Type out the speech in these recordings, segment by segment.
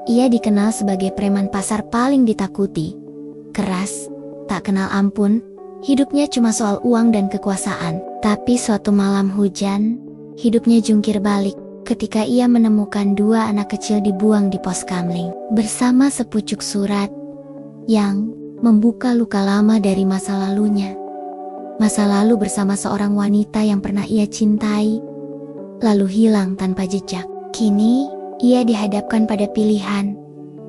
Ia dikenal sebagai preman pasar paling ditakuti. Keras, tak kenal ampun, hidupnya cuma soal uang dan kekuasaan. Tapi suatu malam hujan, hidupnya jungkir balik ketika ia menemukan dua anak kecil dibuang di pos kamling bersama sepucuk surat yang membuka luka lama dari masa lalunya. Masa lalu bersama seorang wanita yang pernah ia cintai, lalu hilang tanpa jejak. Kini, ia dihadapkan pada pilihan,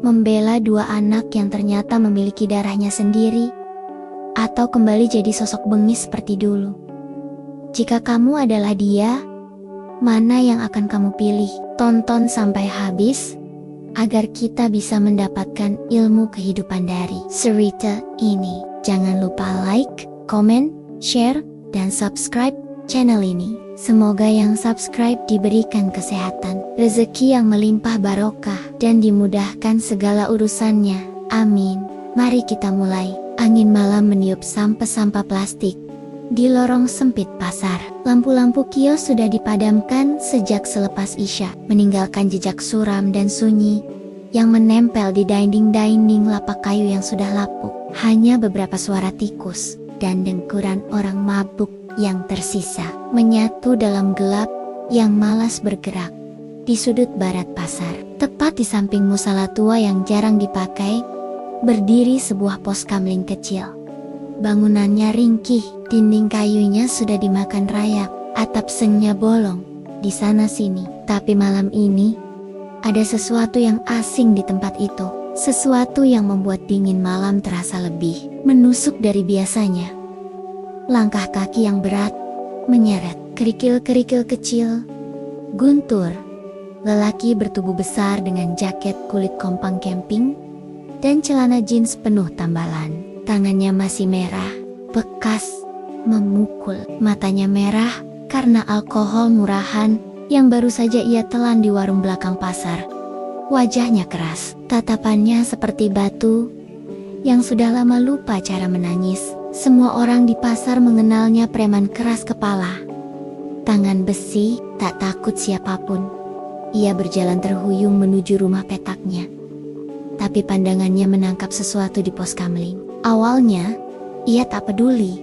membela dua anak yang ternyata memiliki darahnya sendiri, atau kembali jadi sosok bengis seperti dulu. Jika kamu adalah dia, mana yang akan kamu pilih? Tonton sampai habis, agar kita bisa mendapatkan ilmu kehidupan dari cerita ini. Jangan lupa like, komen, share, dan subscribe channel ini. Semoga yang subscribe diberikan kesehatan, rezeki yang melimpah barokah, dan dimudahkan segala urusannya. Amin. Mari kita mulai. Angin malam meniup sampah-sampah plastik di lorong sempit pasar. Lampu-lampu kios sudah dipadamkan sejak selepas Isya, meninggalkan jejak suram dan sunyi yang menempel di dinding-dinding lapak kayu yang sudah lapuk. Hanya beberapa suara tikus dan dengkuran orang mabuk yang tersisa menyatu dalam gelap yang malas bergerak di sudut barat pasar. Tepat di samping musala tua yang jarang dipakai, berdiri sebuah pos kamling kecil. Bangunannya ringkih, dinding kayunya sudah dimakan rayap, atap sengnya bolong di sana sini. Tapi malam ini, ada sesuatu yang asing di tempat itu. Sesuatu yang membuat dingin malam terasa lebih menusuk dari biasanya. Langkah kaki yang berat menyeret, kerikil-kerikil kecil, guntur. Lelaki bertubuh besar dengan jaket kulit kompang camping dan celana jeans penuh tambalan. Tangannya masih merah, bekas memukul. Matanya merah karena alkohol murahan yang baru saja ia telan di warung belakang pasar. Wajahnya keras, tatapannya seperti batu yang sudah lama lupa cara menangis. Semua orang di pasar mengenalnya preman keras kepala. Tangan besi, tak takut siapapun. Ia berjalan terhuyung menuju rumah petaknya. Tapi pandangannya menangkap sesuatu di pos kamling. Awalnya, ia tak peduli.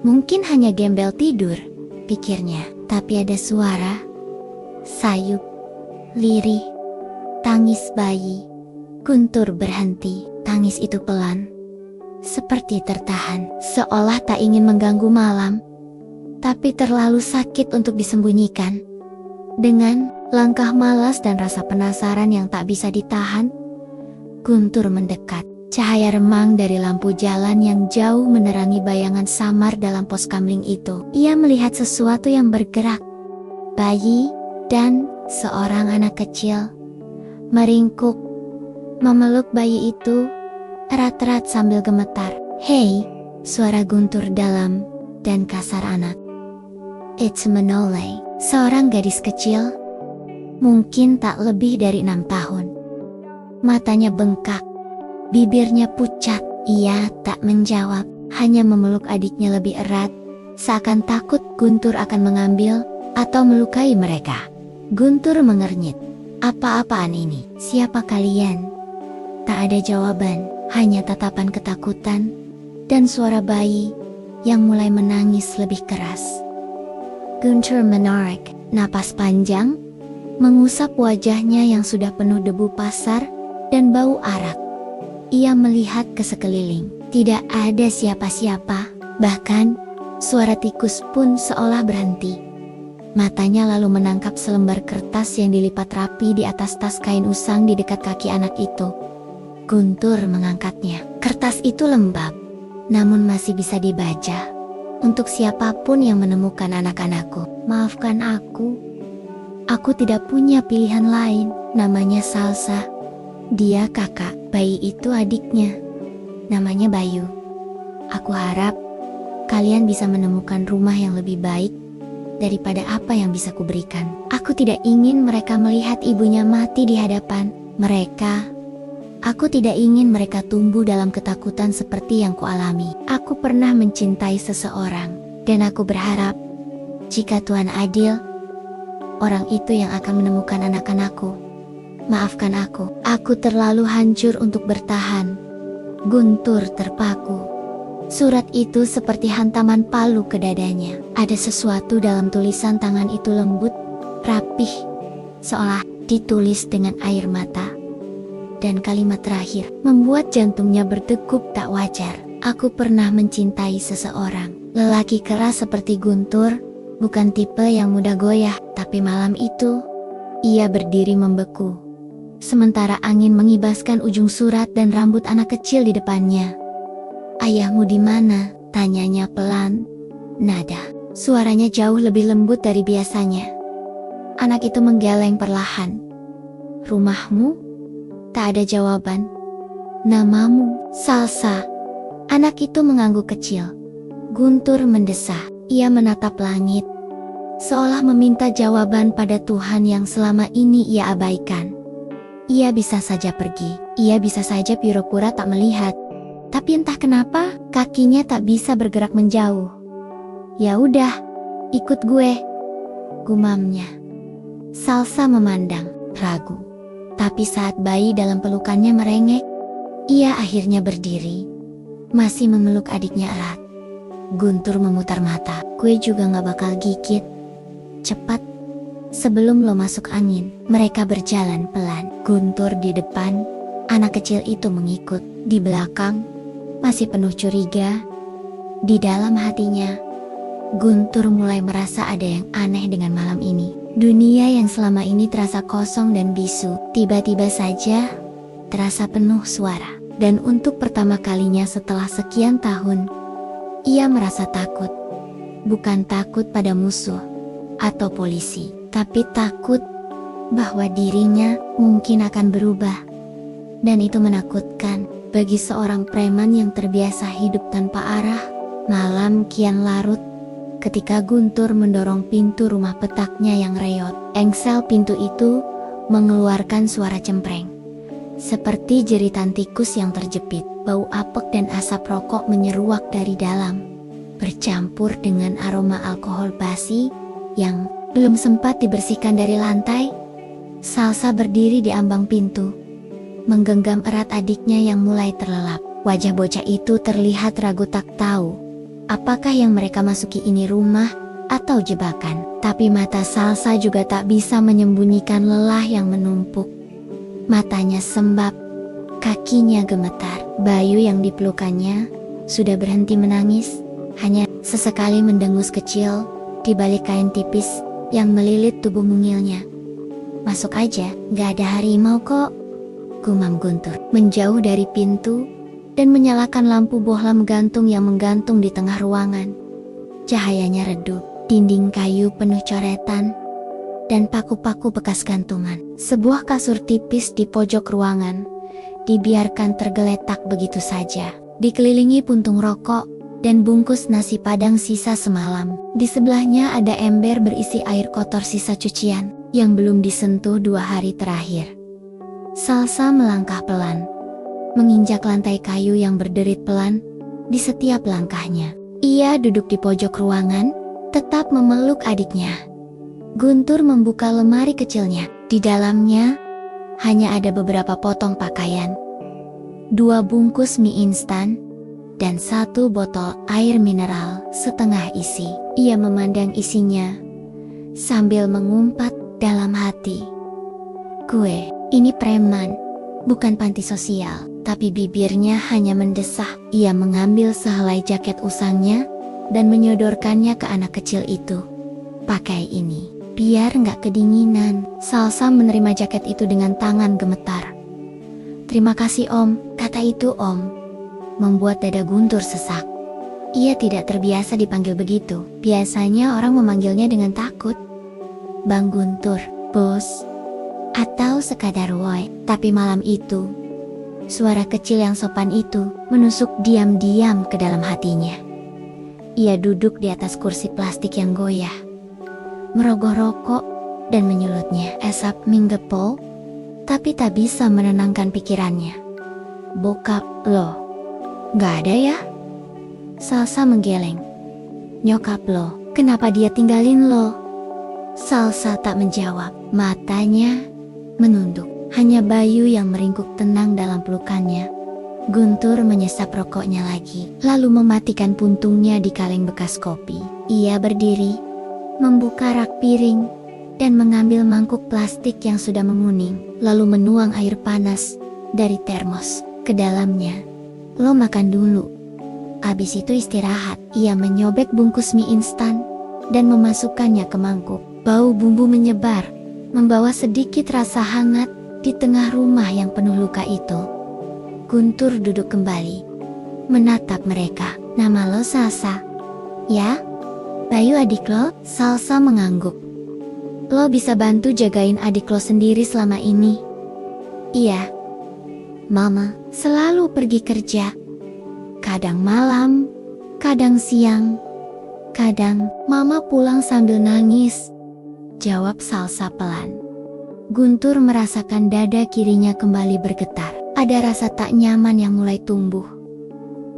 Mungkin hanya gembel tidur, pikirnya. Tapi ada suara, sayup, lirih, tangis bayi. Guntur berhenti, tangis itu pelan, seperti tertahan, seolah tak ingin mengganggu malam, tapi terlalu sakit untuk disembunyikan. Dengan langkah malas dan rasa penasaran yang tak bisa ditahan, Guntur mendekat. Cahaya remang dari lampu jalan yang jauh menerangi bayangan samar dalam pos kamling itu. Ia melihat sesuatu yang bergerak, bayi dan seorang anak kecil meringkuk, memeluk bayi itu erat-erat sambil gemetar. "Hei," suara Guntur dalam dan kasar anak. "It's Manole," seorang gadis kecil, mungkin tak lebih dari 6 tahun. Matanya bengkak, bibirnya pucat. Ia tak menjawab, hanya memeluk adiknya lebih erat, seakan takut Guntur akan mengambil atau melukai mereka. Guntur mengernyit. "Apa-apaan ini? Siapa kalian?" Tak ada jawaban, hanya tatapan ketakutan dan suara bayi yang mulai menangis lebih keras. Guntur menarik napas panjang, mengusap wajahnya yang sudah penuh debu pasar dan bau arak. Ia melihat ke sekeliling, tidak ada siapa-siapa, bahkan suara tikus pun seolah berhenti. Matanya lalu menangkap selembar kertas yang dilipat rapi di atas tas kain usang di dekat kaki anak itu. Guntur mengangkatnya. Kertas itu lembab, namun masih bisa dibaca. "Untuk siapapun yang menemukan anak-anakku, maafkan aku. Aku tidak punya pilihan lain. Namanya Salsa. Dia kakak, bayi itu adiknya. Namanya Bayu. Aku harap kalian bisa menemukan rumah yang lebih baik daripada apa yang bisa kuberikan. Aku tidak ingin mereka melihat ibunya mati di hadapan mereka. Aku tidak ingin mereka tumbuh dalam ketakutan seperti yang kualami. Aku pernah mencintai seseorang, dan aku berharap jika Tuhan adil, orang itu yang akan menemukan anak-anakku. Maafkan aku terlalu hancur untuk bertahan. Guntur terpaku. Surat itu seperti hantaman palu ke dadanya. Ada sesuatu dalam tulisan tangan itu lembut, rapih, seolah ditulis dengan air mata. Dan kalimat terakhir membuat jantungnya berdegup tak wajar. Aku pernah mencintai seseorang. Lelaki keras seperti Guntur, bukan tipe yang mudah goyah. Tapi malam itu, ia berdiri membeku. Sementara angin mengibaskan ujung surat dan rambut anak kecil di depannya. "Ayahmu di mana?" tanyanya pelan. Nada suaranya jauh lebih lembut dari biasanya. Anak itu menggeleng perlahan. "Rumahmu?" Tak ada jawaban. "Namamu?" "Salsa." Anak itu mengangguk kecil. Guntur mendesah. Ia menatap langit, seolah meminta jawaban pada Tuhan yang selama ini ia abaikan. Ia bisa saja pergi, ia bisa saja pura-pura tak melihat. Tapi entah kenapa, kakinya tak bisa bergerak menjauh. "Ya udah, ikut gue," gumamnya. Salsa memandang, ragu. Tapi saat bayi dalam pelukannya merengek, ia akhirnya berdiri, masih memeluk adiknya erat. Guntur memutar mata. "Gue juga gak bakal gigit. Cepat, sebelum lo masuk angin." Mereka berjalan pelan. Guntur di depan, anak kecil itu mengikut. Di belakang, masih penuh curiga. Di dalam hatinya, Guntur mulai merasa ada yang aneh dengan malam ini. Dunia yang selama ini terasa kosong dan bisu, tiba-tiba saja terasa penuh suara. Dan untuk pertama kalinya setelah sekian tahun, ia merasa takut. Bukan takut pada musuh atau polisi, tapi takut bahwa dirinya mungkin akan berubah. Dan itu menakutkan bagi seorang preman yang terbiasa hidup tanpa arah. Malam kian larut ketika Guntur mendorong pintu rumah petaknya yang reot. Engsel pintu itu mengeluarkan suara cempreng, seperti jeritan tikus yang terjepit. Bau apek dan asap rokok menyeruak dari dalam, bercampur dengan aroma alkohol basi yang belum sempat dibersihkan dari lantai. Salsa berdiri di ambang pintu, menggenggam erat adiknya yang mulai terlelap. Wajah bocah itu terlihat ragu, tak tahu apakah yang mereka masuki ini rumah atau jebakan. Tapi mata Salsa juga tak bisa menyembunyikan lelah yang menumpuk. Matanya sembab, kakinya gemetar. Bayu yang dipelukannya sudah berhenti menangis, hanya sesekali mendengus kecil di balik kain tipis yang melilit tubuh mungilnya. "Masuk aja, gak ada harimau kok," gumam Guntur. Menjauh dari pintu dan menyalakan lampu bohlam gantung yang menggantung di tengah ruangan. Cahayanya redup, dinding kayu penuh coretan dan paku-paku bekas gantungan. Sebuah kasur tipis di pojok ruangan dibiarkan tergeletak begitu saja, dikelilingi puntung rokok dan bungkus nasi padang sisa semalam. Di sebelahnya ada ember berisi air kotor sisa cucian yang belum disentuh 2 hari terakhir. Salsa melangkah pelan, menginjak lantai kayu yang berderit pelan di setiap langkahnya. Ia duduk di pojok ruangan, tetap memeluk adiknya. Guntur membuka lemari kecilnya. Di dalamnya hanya ada beberapa potong pakaian, 2 bungkus mie instan, dan 1 botol air mineral setengah isi. Ia memandang isinya sambil mengumpat dalam hati. "Gue ini preman, bukan panti sosial." Tapi bibirnya hanya mendesah. Ia mengambil sehelai jaket usangnya dan menyodorkannya ke anak kecil itu. "Pakai ini, biar nggak kedinginan." Salsa menerima jaket itu dengan tangan gemetar. "Terima kasih Om," kata itu Om, membuat dada Guntur sesak. Ia tidak terbiasa dipanggil begitu. Biasanya orang memanggilnya dengan takut. "Bang Guntur, Bos," atau sekadar Woi. Tapi malam itu, suara kecil yang sopan itu menusuk diam-diam ke dalam hatinya. Ia duduk di atas kursi plastik yang goyah, merogoh rokok dan menyulutnya. Asap menggepol, tapi tak bisa menenangkan pikirannya. "Bokap lo gak ada ya?" Salsa menggeleng. "Nyokap lo, kenapa dia tinggalin lo?" Salsa tak menjawab, matanya menunduk. Hanya Bayu yang meringkuk tenang dalam pelukannya. Guntur menyesap rokoknya lagi, lalu mematikan puntungnya di kaleng bekas kopi. Ia berdiri, membuka rak piring, dan mengambil mangkuk plastik yang sudah menguning, lalu menuang air panas dari termos ke dalamnya. Lo makan dulu. Abis itu istirahat. Ia menyobek bungkus mie instan dan memasukkannya ke mangkuk. Bau bumbu menyebar, membawa sedikit rasa hangat di tengah rumah yang penuh luka itu. Guntur duduk kembali, menatap mereka. Nama lo Salsa? Ya? Bayu adik lo? Salsa mengangguk. Lo bisa bantu jagain adik lo sendiri selama ini? Iya. Mama selalu pergi kerja. Kadang malam, kadang siang, kadang mama pulang sambil nangis, jawab Salsa pelan. Guntur merasakan dada kirinya kembali bergetar. Ada rasa tak nyaman yang mulai tumbuh.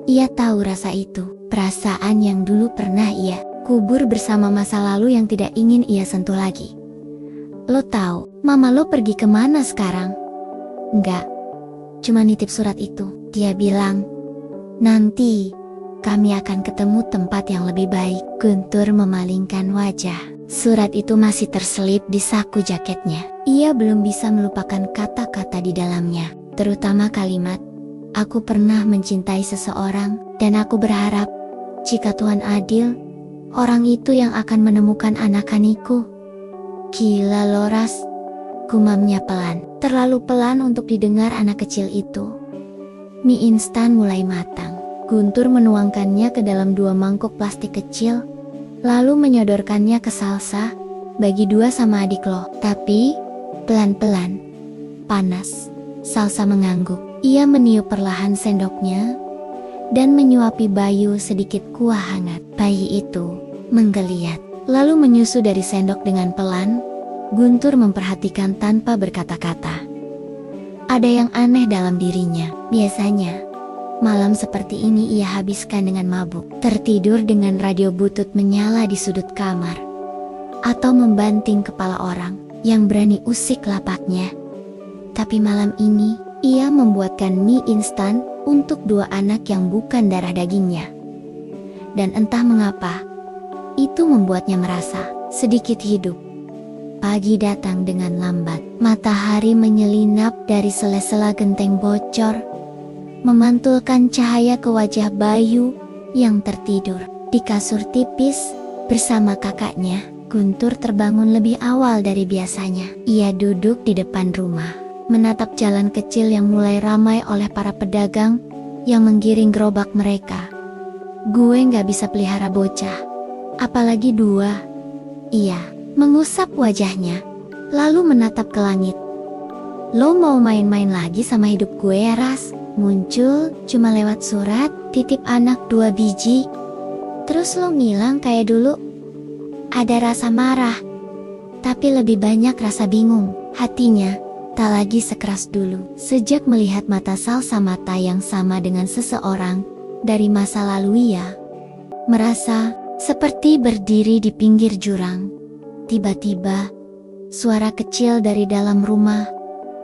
Ia tahu rasa itu, perasaan yang dulu pernah ia kubur bersama masa lalu yang tidak ingin ia sentuh lagi. Lo tahu, mama lo pergi kemana sekarang? Enggak, cuma nitip surat itu. Dia bilang, nanti kami akan ketemu tempat yang lebih baik. Guntur memalingkan wajah. Surat itu masih terselip di saku jaketnya. Ia belum bisa melupakan kata-kata di dalamnya, terutama kalimat, "Aku pernah mencintai seseorang, dan aku berharap, jika Tuhan adil, orang itu yang akan menemukan anakanku." Gila Loras, gumamnya pelan, terlalu pelan untuk didengar anak kecil itu. Mie instan mulai matang. Guntur menuangkannya ke dalam 2 mangkuk plastik kecil, lalu menyodorkannya ke Salsa. Bagi 2 sama adik lo. Tapi, pelan-pelan. Panas. Salsa mengangguk. Ia meniup perlahan sendoknya, dan menyuapi Bayu sedikit kuah hangat. Bayi itu menggeliat, lalu menyusu dari sendok dengan pelan. Guntur memperhatikan tanpa berkata-kata. Ada yang aneh dalam dirinya. Biasanya, malam seperti ini ia habiskan dengan mabuk, tertidur dengan radio butut menyala di sudut kamar, atau membanting kepala orang yang berani usik lapaknya. Tapi malam ini, ia membuatkan mie instan untuk 2 anak yang bukan darah dagingnya. Dan entah mengapa, itu membuatnya merasa sedikit hidup. Pagi datang dengan lambat. Matahari menyelinap dari sela-sela genteng bocor, memantulkan cahaya ke wajah Bayu yang tertidur di kasur tipis bersama kakaknya. Guntur terbangun lebih awal dari biasanya. Ia duduk di depan rumah, menatap jalan kecil yang mulai ramai oleh para pedagang yang menggiring gerobak mereka. Gue gak bisa pelihara bocah, apalagi 2. Ia mengusap wajahnya, lalu menatap ke langit. Lo mau main-main lagi sama hidup gue ya Ras? Muncul cuma lewat surat, titip anak 2 biji, terus lo ngilang kayak dulu. Ada rasa marah, tapi lebih banyak rasa bingung. Hatinya tak lagi sekeras dulu. Sejak melihat mata Salsa, mata yang sama dengan seseorang dari masa lalu, ia merasa seperti berdiri di pinggir jurang. Tiba-tiba, suara kecil dari dalam rumah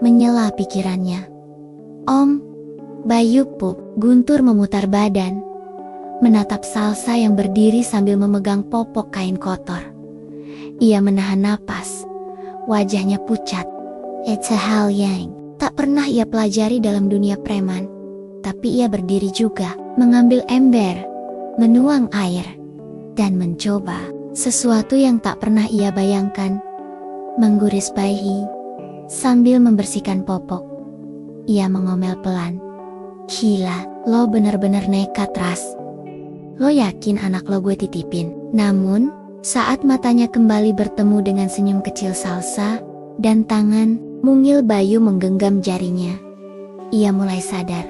menyela pikirannya. Om, Bayu pup. Guntur memutar badan, menatap Salsa yang berdiri sambil memegang popok kain kotor. Ia menahan napas, wajahnya pucat. It's a hell yang tak pernah ia pelajari dalam dunia preman. Tapi ia berdiri juga, mengambil ember, menuang air, dan mencoba sesuatu yang tak pernah ia bayangkan, mengguris bayi sambil membersihkan popok. Ia mengomel pelan. Gila, lo bener-bener nekat Ras. Lo yakin anak lo gue titipin? Namun, saat matanya kembali bertemu dengan senyum kecil Salsa, dan tangan mungil Bayu menggenggam jarinya, ia mulai sadar.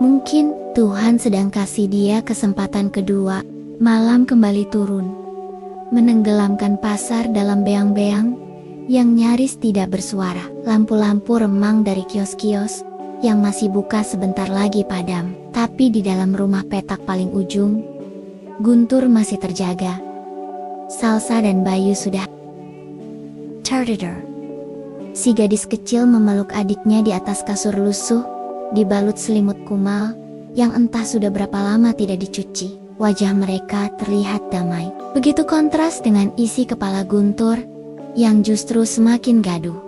Mungkin Tuhan sedang kasih dia kesempatan kedua. Malam kembali turun, menenggelamkan pasar dalam beang-beang yang nyaris tidak bersuara. Lampu-lampu remang dari kios-kios yang masih buka sebentar lagi padam. Tapi di dalam rumah petak paling ujung, Guntur masih terjaga. Salsa dan Bayu sudah tertidur. Si gadis kecil memeluk adiknya di atas kasur lusuh, dibalut selimut kumal, yang entah sudah berapa lama tidak dicuci. Wajah mereka terlihat damai. Begitu kontras dengan isi kepala Guntur, yang justru semakin gaduh.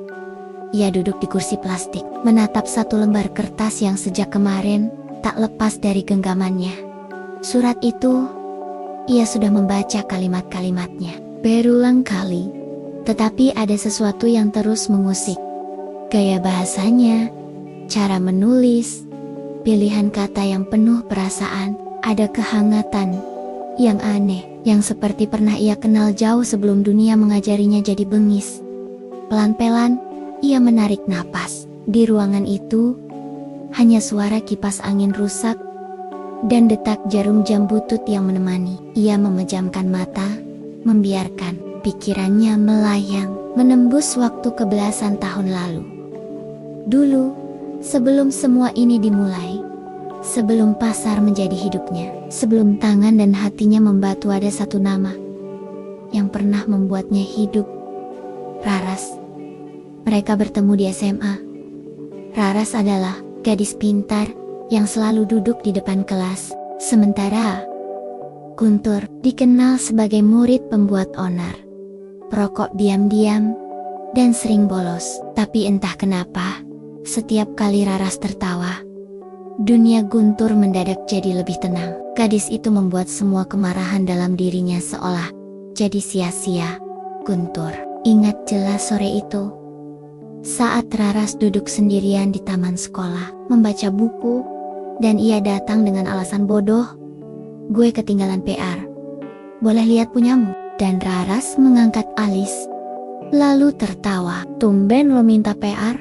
Ia duduk di kursi plastik, menatap satu lembar kertas yang sejak kemarin tak lepas dari genggamannya. Surat itu, ia sudah membaca kalimat-kalimatnya berulang kali, tetapi ada sesuatu yang terus mengusik. Gaya bahasanya, cara menulis, pilihan kata yang penuh perasaan, ada kehangatan yang aneh, yang seperti pernah ia kenal jauh sebelum dunia mengajarinya jadi bengis. Pelan-pelan, ia menarik napas. Di ruangan itu, hanya suara kipas angin rusak dan detak jarum jam butut yang menemani. Ia memejamkan mata, membiarkan pikirannya melayang, menembus waktu kebelasan tahun lalu. Dulu, sebelum semua ini dimulai, sebelum pasar menjadi hidupnya, sebelum tangan dan hatinya membatu, ada satu nama yang pernah membuatnya hidup. Raras. Mereka bertemu di SMA. Raras adalah gadis pintar yang selalu duduk di depan kelas, sementara Guntur dikenal sebagai murid pembuat onar, perokok diam-diam, dan sering bolos. Tapi entah kenapa, setiap kali Raras tertawa, dunia Guntur mendadak jadi lebih tenang. Gadis itu membuat semua kemarahan dalam dirinya seolah jadi sia-sia. Guntur ingat jelas sore itu, saat Raras duduk sendirian di taman sekolah, membaca buku, dan ia datang dengan alasan bodoh, "Gue ketinggalan PR. Boleh lihat punyamu?" Dan Raras mengangkat alis, lalu tertawa. "Tumben lo minta PR?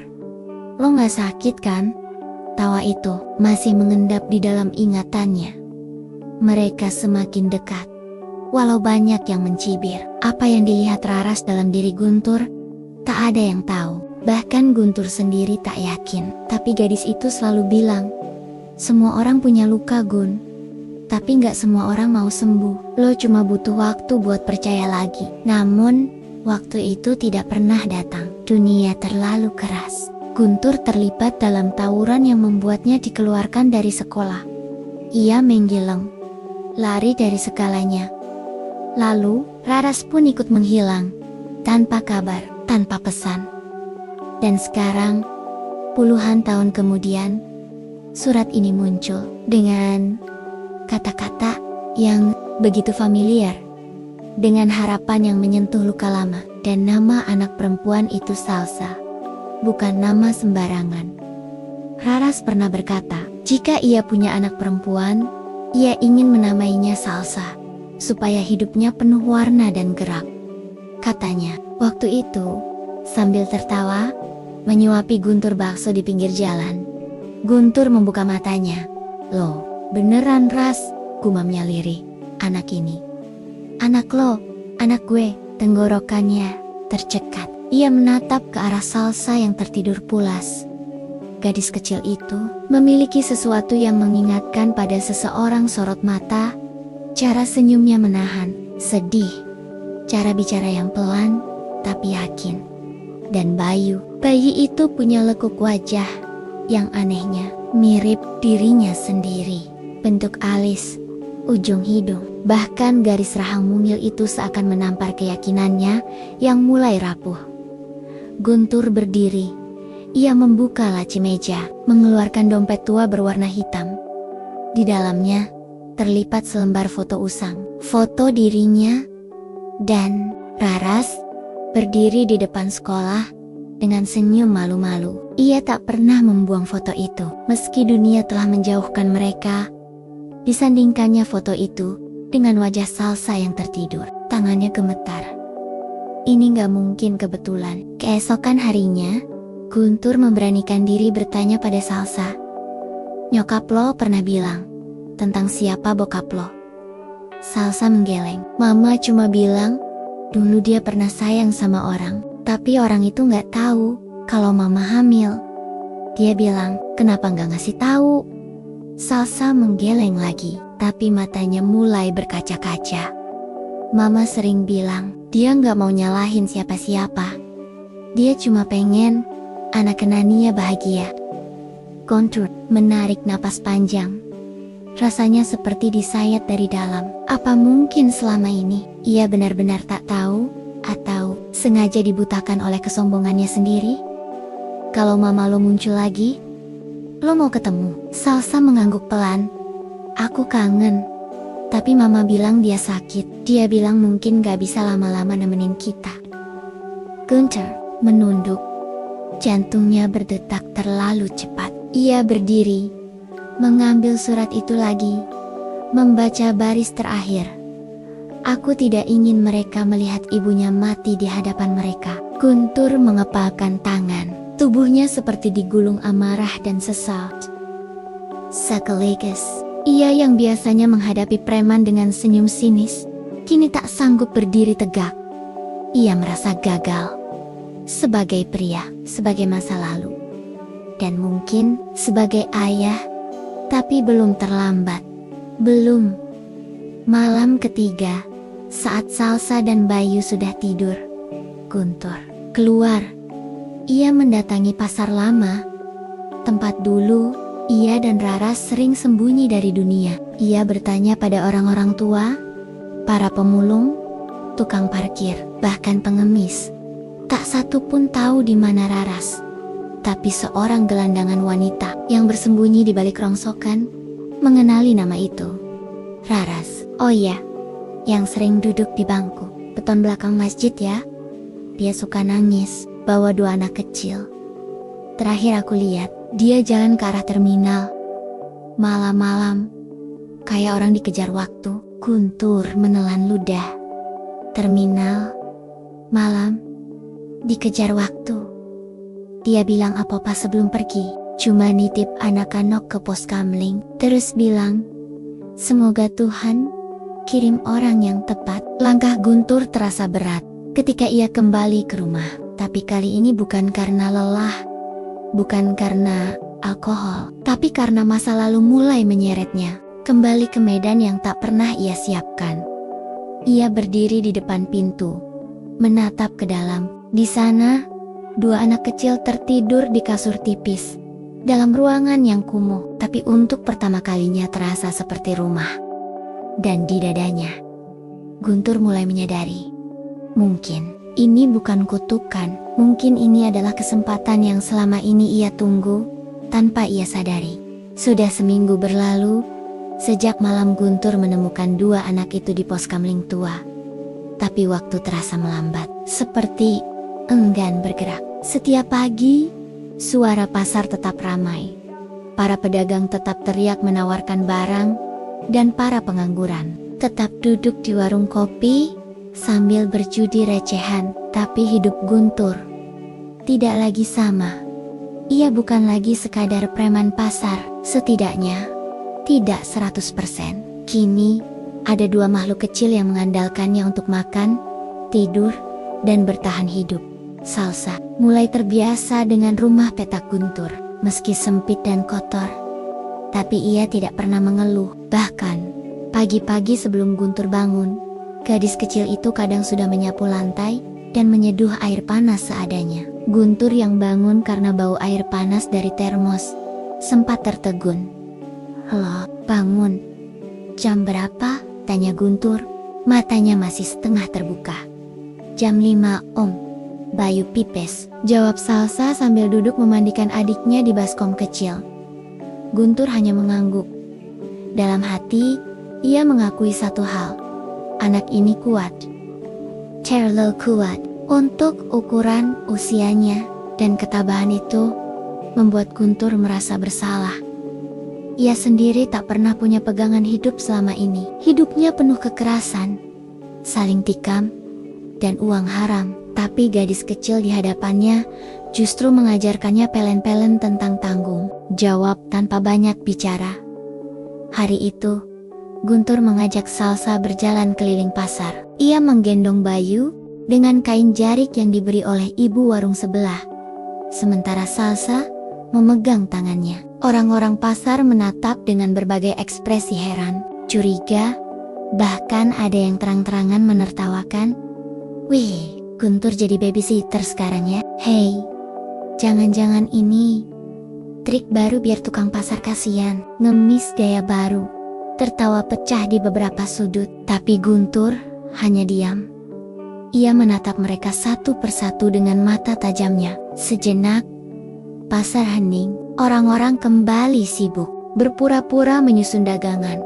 Lo gak sakit kan?" Tawa itu masih mengendap di dalam ingatannya. Mereka semakin dekat. Walau banyak yang mencibir, apa yang dilihat Raras dalam diri Guntur, tak ada yang tahu. Bahkan Guntur sendiri tak yakin. Tapi gadis itu selalu bilang, "Semua orang punya luka, Gun. Tapi gak semua orang mau sembuh. Lo cuma butuh waktu buat percaya lagi." Namun, waktu itu tidak pernah datang. Dunia terlalu keras. Guntur terlibat dalam tawuran yang membuatnya dikeluarkan dari sekolah. Ia menggeleng, lari dari segalanya. Lalu, Raras pun ikut menghilang, tanpa kabar, tanpa pesan. Dan sekarang, puluhan tahun kemudian, surat ini muncul dengan kata-kata yang begitu familiar, dengan harapan yang menyentuh luka lama, dan nama anak perempuan itu Salsa. Bukan nama sembarangan. Raras pernah berkata, jika ia punya anak perempuan, ia ingin menamainya Salsa, supaya hidupnya penuh warna dan gerak. Katanya, waktu itu, sambil tertawa, menyuapi Guntur bakso di pinggir jalan. Guntur membuka matanya. "Loh, beneran Ras," gumamnya lirih. "Anak ini. Anak lo, anak gue." Tenggorokannya tercekat. Ia menatap ke arah Salsa yang tertidur pulas. Gadis kecil itu memiliki sesuatu yang mengingatkan pada seseorang. Sorot mata, cara senyumnya menahan, sedih, cara bicara yang pelan, tapi yakin. Dan bayi itu punya lekuk wajah yang anehnya mirip dirinya sendiri. Bentuk alis, ujung hidung, bahkan garis rahang mungil itu seakan menampar keyakinannya yang mulai rapuh. Guntur berdiri. Ia membuka laci meja, mengeluarkan dompet tua berwarna hitam. Di dalamnya terlipat selembar foto usang, foto dirinya dan Raras berdiri di depan sekolah dengan senyum malu-malu. Ia tak pernah membuang foto itu, meski dunia telah menjauhkan mereka. Disandingkannya foto itu dengan wajah Salsa yang tertidur, tangannya gemetar. Ini gak mungkin kebetulan. Keesokan harinya, Guntur memberanikan diri bertanya pada Salsa, "Nyokap lo pernah bilang tentang siapa bokap lo?" Salsa menggeleng. "Mama cuma bilang dulu dia pernah sayang sama orang, tapi orang itu gak tahu kalau mama hamil. Dia bilang, kenapa gak ngasih tahu?" Salsa menggeleng lagi, tapi matanya mulai berkaca-kaca. "Mama sering bilang, dia gak mau nyalahin siapa-siapa. Dia cuma pengen anak Kenania bahagia. Guntur menarik napas panjang. Rasanya seperti disayat dari dalam. Apa mungkin selama ini ia benar-benar tak tahu atau sengaja dibutakan oleh kesombongannya sendiri? Kalau mama lo muncul lagi, lo mau ketemu? Salsa mengangguk pelan. Aku kangen. Tapi mama bilang dia sakit. Dia bilang mungkin gak bisa lama-lama nemenin kita. Guntur menunduk. Jantungnya berdetak terlalu cepat. Ia berdiri, mengambil surat itu lagi, membaca baris terakhir. Aku tidak ingin mereka melihat ibunya mati di hadapan mereka. Guntur mengepalkan tangan. Tubuhnya seperti digulung amarah dan sesal. Sekaligus, ia yang biasanya menghadapi preman dengan senyum sinis, kini tak sanggup berdiri tegak. Ia merasa gagal. Sebagai pria, sebagai masa lalu. Dan mungkin sebagai ayah, tapi belum terlambat. Belum. Malam ketiga, saat Salsa dan Bayu sudah tidur, Guntur keluar. Ia mendatangi pasar lama, tempat dulu ia dan Rara sering sembunyi dari dunia. Ia bertanya pada orang-orang tua, para pemulung, tukang parkir, bahkan pengemis. Tak satu pun tahu di mana Raras. Tapi seorang gelandangan wanita yang bersembunyi di balik rongsokan mengenali nama itu. Raras, oh iya, yang sering duduk di bangku beton belakang masjid ya. Dia suka nangis, bawa 2 anak kecil. Terakhir aku lihat, dia jalan ke arah terminal. Malam-malam, kayak orang dikejar waktu. Guntur menelan ludah. Terminal, malam, dikejar waktu. Dia bilang apa-apa sebelum pergi. Cuma nitip anak-anak ke pos kamling. Terus bilang, semoga Tuhan kirim orang yang tepat. Langkah Guntur terasa berat ketika ia kembali ke rumah. Tapi kali ini bukan karena lelah, bukan karena alkohol, tapi karena masa lalu mulai menyeretnya. Kembali ke medan yang tak pernah ia siapkan. Ia berdiri di depan pintu, menatap ke dalam. Di sana, 2 anak kecil tertidur di kasur tipis, dalam ruangan yang kumuh, tapi untuk pertama kalinya terasa seperti rumah. Dan di dadanya, Guntur mulai menyadari, mungkin ini bukan kutukan, mungkin ini adalah kesempatan yang selama ini ia tunggu, tanpa ia sadari. Sudah seminggu berlalu, sejak malam Guntur menemukan 2 anak itu di pos kamling tua. Tapi waktu terasa melambat, seperti enggan bergerak. Setiap pagi, suara pasar tetap ramai. Para pedagang tetap teriak menawarkan barang, dan para pengangguran tetap duduk di warung kopi sambil berjudi recehan. Tapi hidup Guntur tidak lagi sama. Ia bukan lagi sekadar preman pasar, setidaknya tidak 100%. Kini ada 2 makhluk kecil yang mengandalkannya untuk makan, tidur, dan bertahan hidup. Salsa mulai terbiasa dengan rumah petak Guntur, meski sempit dan kotor. Tapi ia tidak pernah mengeluh. Bahkan pagi-pagi sebelum Guntur bangun, gadis kecil itu kadang sudah menyapu lantai dan menyeduh air panas seadanya. Guntur yang bangun karena bau air panas dari termos sempat tertegun. "Halo, bangun. Jam berapa?" tanya Guntur. Matanya masih setengah terbuka. "Jam 5, Om." "Bayu pipes," jawab Salsa sambil duduk memandikan adiknya di baskom kecil. Guntur hanya mengangguk. Dalam hati, ia mengakui satu hal. Anak ini kuat. Terlalu kuat untuk ukuran usianya, dan ketabahan itu membuat Guntur merasa bersalah. Ia sendiri tak pernah punya pegangan hidup selama ini. Hidupnya penuh kekerasan, saling tikam, dan uang haram. Tapi gadis kecil di hadapannya justru mengajarkannya pelen-pelen tentang tanggung jawab tanpa banyak bicara. Hari itu, Guntur mengajak Salsa berjalan keliling pasar. Ia menggendong Bayu dengan kain jarik yang diberi oleh ibu warung sebelah. Sementara Salsa memegang tangannya. Orang-orang pasar menatap dengan berbagai ekspresi heran, curiga, bahkan ada yang terang-terangan menertawakan. "Wih, Guntur jadi babysitter sekarang ya. Hei, jangan-jangan ini trik baru biar tukang pasar kasihan, ngemis gaya baru. Tertawa pecah di beberapa sudut, tapi Guntur hanya diam. Ia menatap mereka satu persatu dengan mata tajamnya. Sejenak, pasar hening, orang-orang kembali sibuk, berpura-pura menyusun dagangan.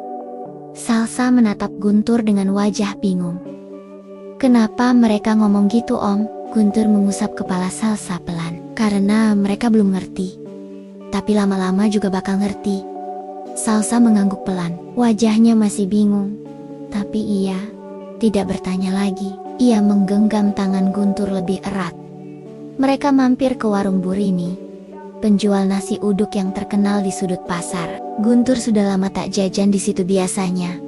Salsa menatap Guntur dengan wajah bingung. Kenapa mereka ngomong gitu, Om? Guntur mengusap kepala Salsa pelan. Karena mereka belum ngerti. Tapi lama-lama juga bakal ngerti. Salsa mengangguk pelan. Wajahnya masih bingung. Tapi ia tidak bertanya lagi. Ia menggenggam tangan Guntur lebih erat. Mereka mampir ke warung Burini, penjual nasi uduk yang terkenal di sudut pasar. Guntur sudah lama tak jajan di situ biasanya.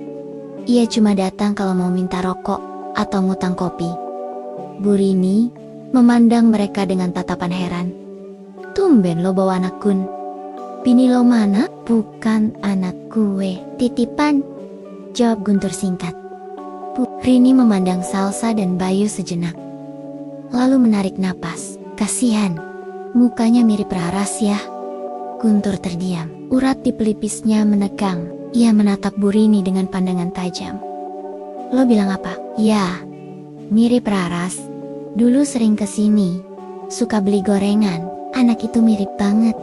Ia cuma datang kalau mau minta rokok atau ngutang kopi. Burini memandang mereka dengan tatapan heran. Tumben lo bawa anak Gun. Bini lo mana? Bukan anak gue, titipan, jawab Guntur singkat. Rini memandang Salsa dan Bayu sejenak. Lalu menarik napas. Kasihan, mukanya mirip Raras ya. Guntur terdiam. Urat di pelipisnya menegang. Ia menatap Burini dengan pandangan tajam. Lo bilang apa? Ya, mirip Raras. Dulu sering kesini, suka beli gorengan. Anak itu mirip banget.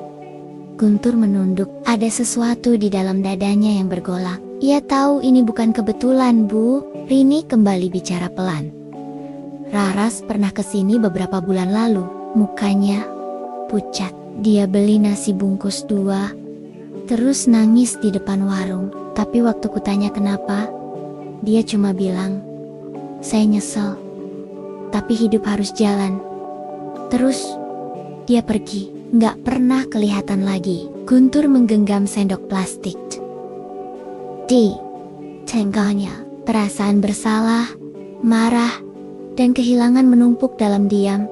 Guntur menunduk. Ada sesuatu di dalam dadanya yang bergolak. Ia tahu ini bukan kebetulan, Bu. Rini kembali bicara pelan. Raras pernah kesini beberapa bulan lalu. Mukanya pucat. Dia beli nasi bungkus 2, terus nangis di depan warung. Tapi waktu kutanya kenapa, dia cuma bilang, saya nyesel, tapi hidup harus jalan. Terus dia pergi, gak pernah kelihatan lagi. Guntur menggenggam sendok plastik. Di tengganya, perasaan bersalah, marah, dan kehilangan menumpuk dalam diam.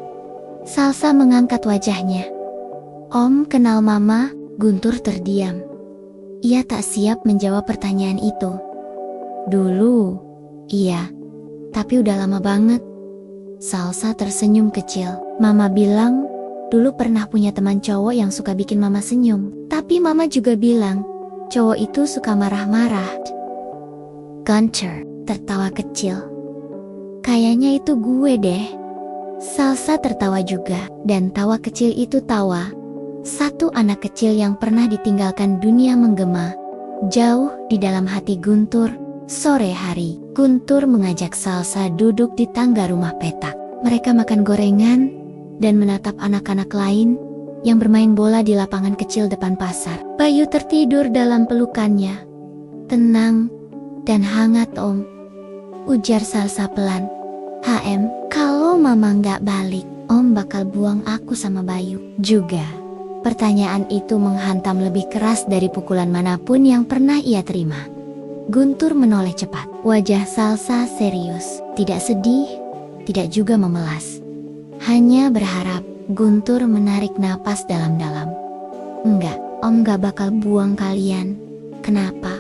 Salsa mengangkat wajahnya. Om kenal Mama? Guntur terdiam. Ia tak siap menjawab pertanyaan itu. Dulu, iya, tapi udah lama banget. Salsa tersenyum kecil. Mama bilang, dulu pernah punya teman cowok yang suka bikin Mama senyum. Tapi Mama juga bilang, cowok itu suka marah-marah. Guntur tertawa kecil. Kayaknya itu gue deh. Salsa tertawa juga, dan tawa kecil itu tawa satu anak kecil yang pernah ditinggalkan dunia menggema. Jauh di dalam hati Guntur. Sore hari, Guntur mengajak Salsa duduk di tangga rumah petak. Mereka makan gorengan dan menatap anak-anak lain yang bermain bola di lapangan kecil depan pasar. Bayu tertidur dalam pelukannya. Tenang dan hangat, Om, ujar Salsa pelan. Kalau Mama nggak balik, Om bakal buang aku sama Bayu juga. Pertanyaan itu menghantam lebih keras dari pukulan manapun yang pernah ia terima. Guntur menoleh cepat. Wajah Salsa serius, tidak sedih, tidak juga memelas. Hanya berharap. Guntur menarik napas dalam-dalam. Enggak, Om gak bakal buang kalian. Kenapa?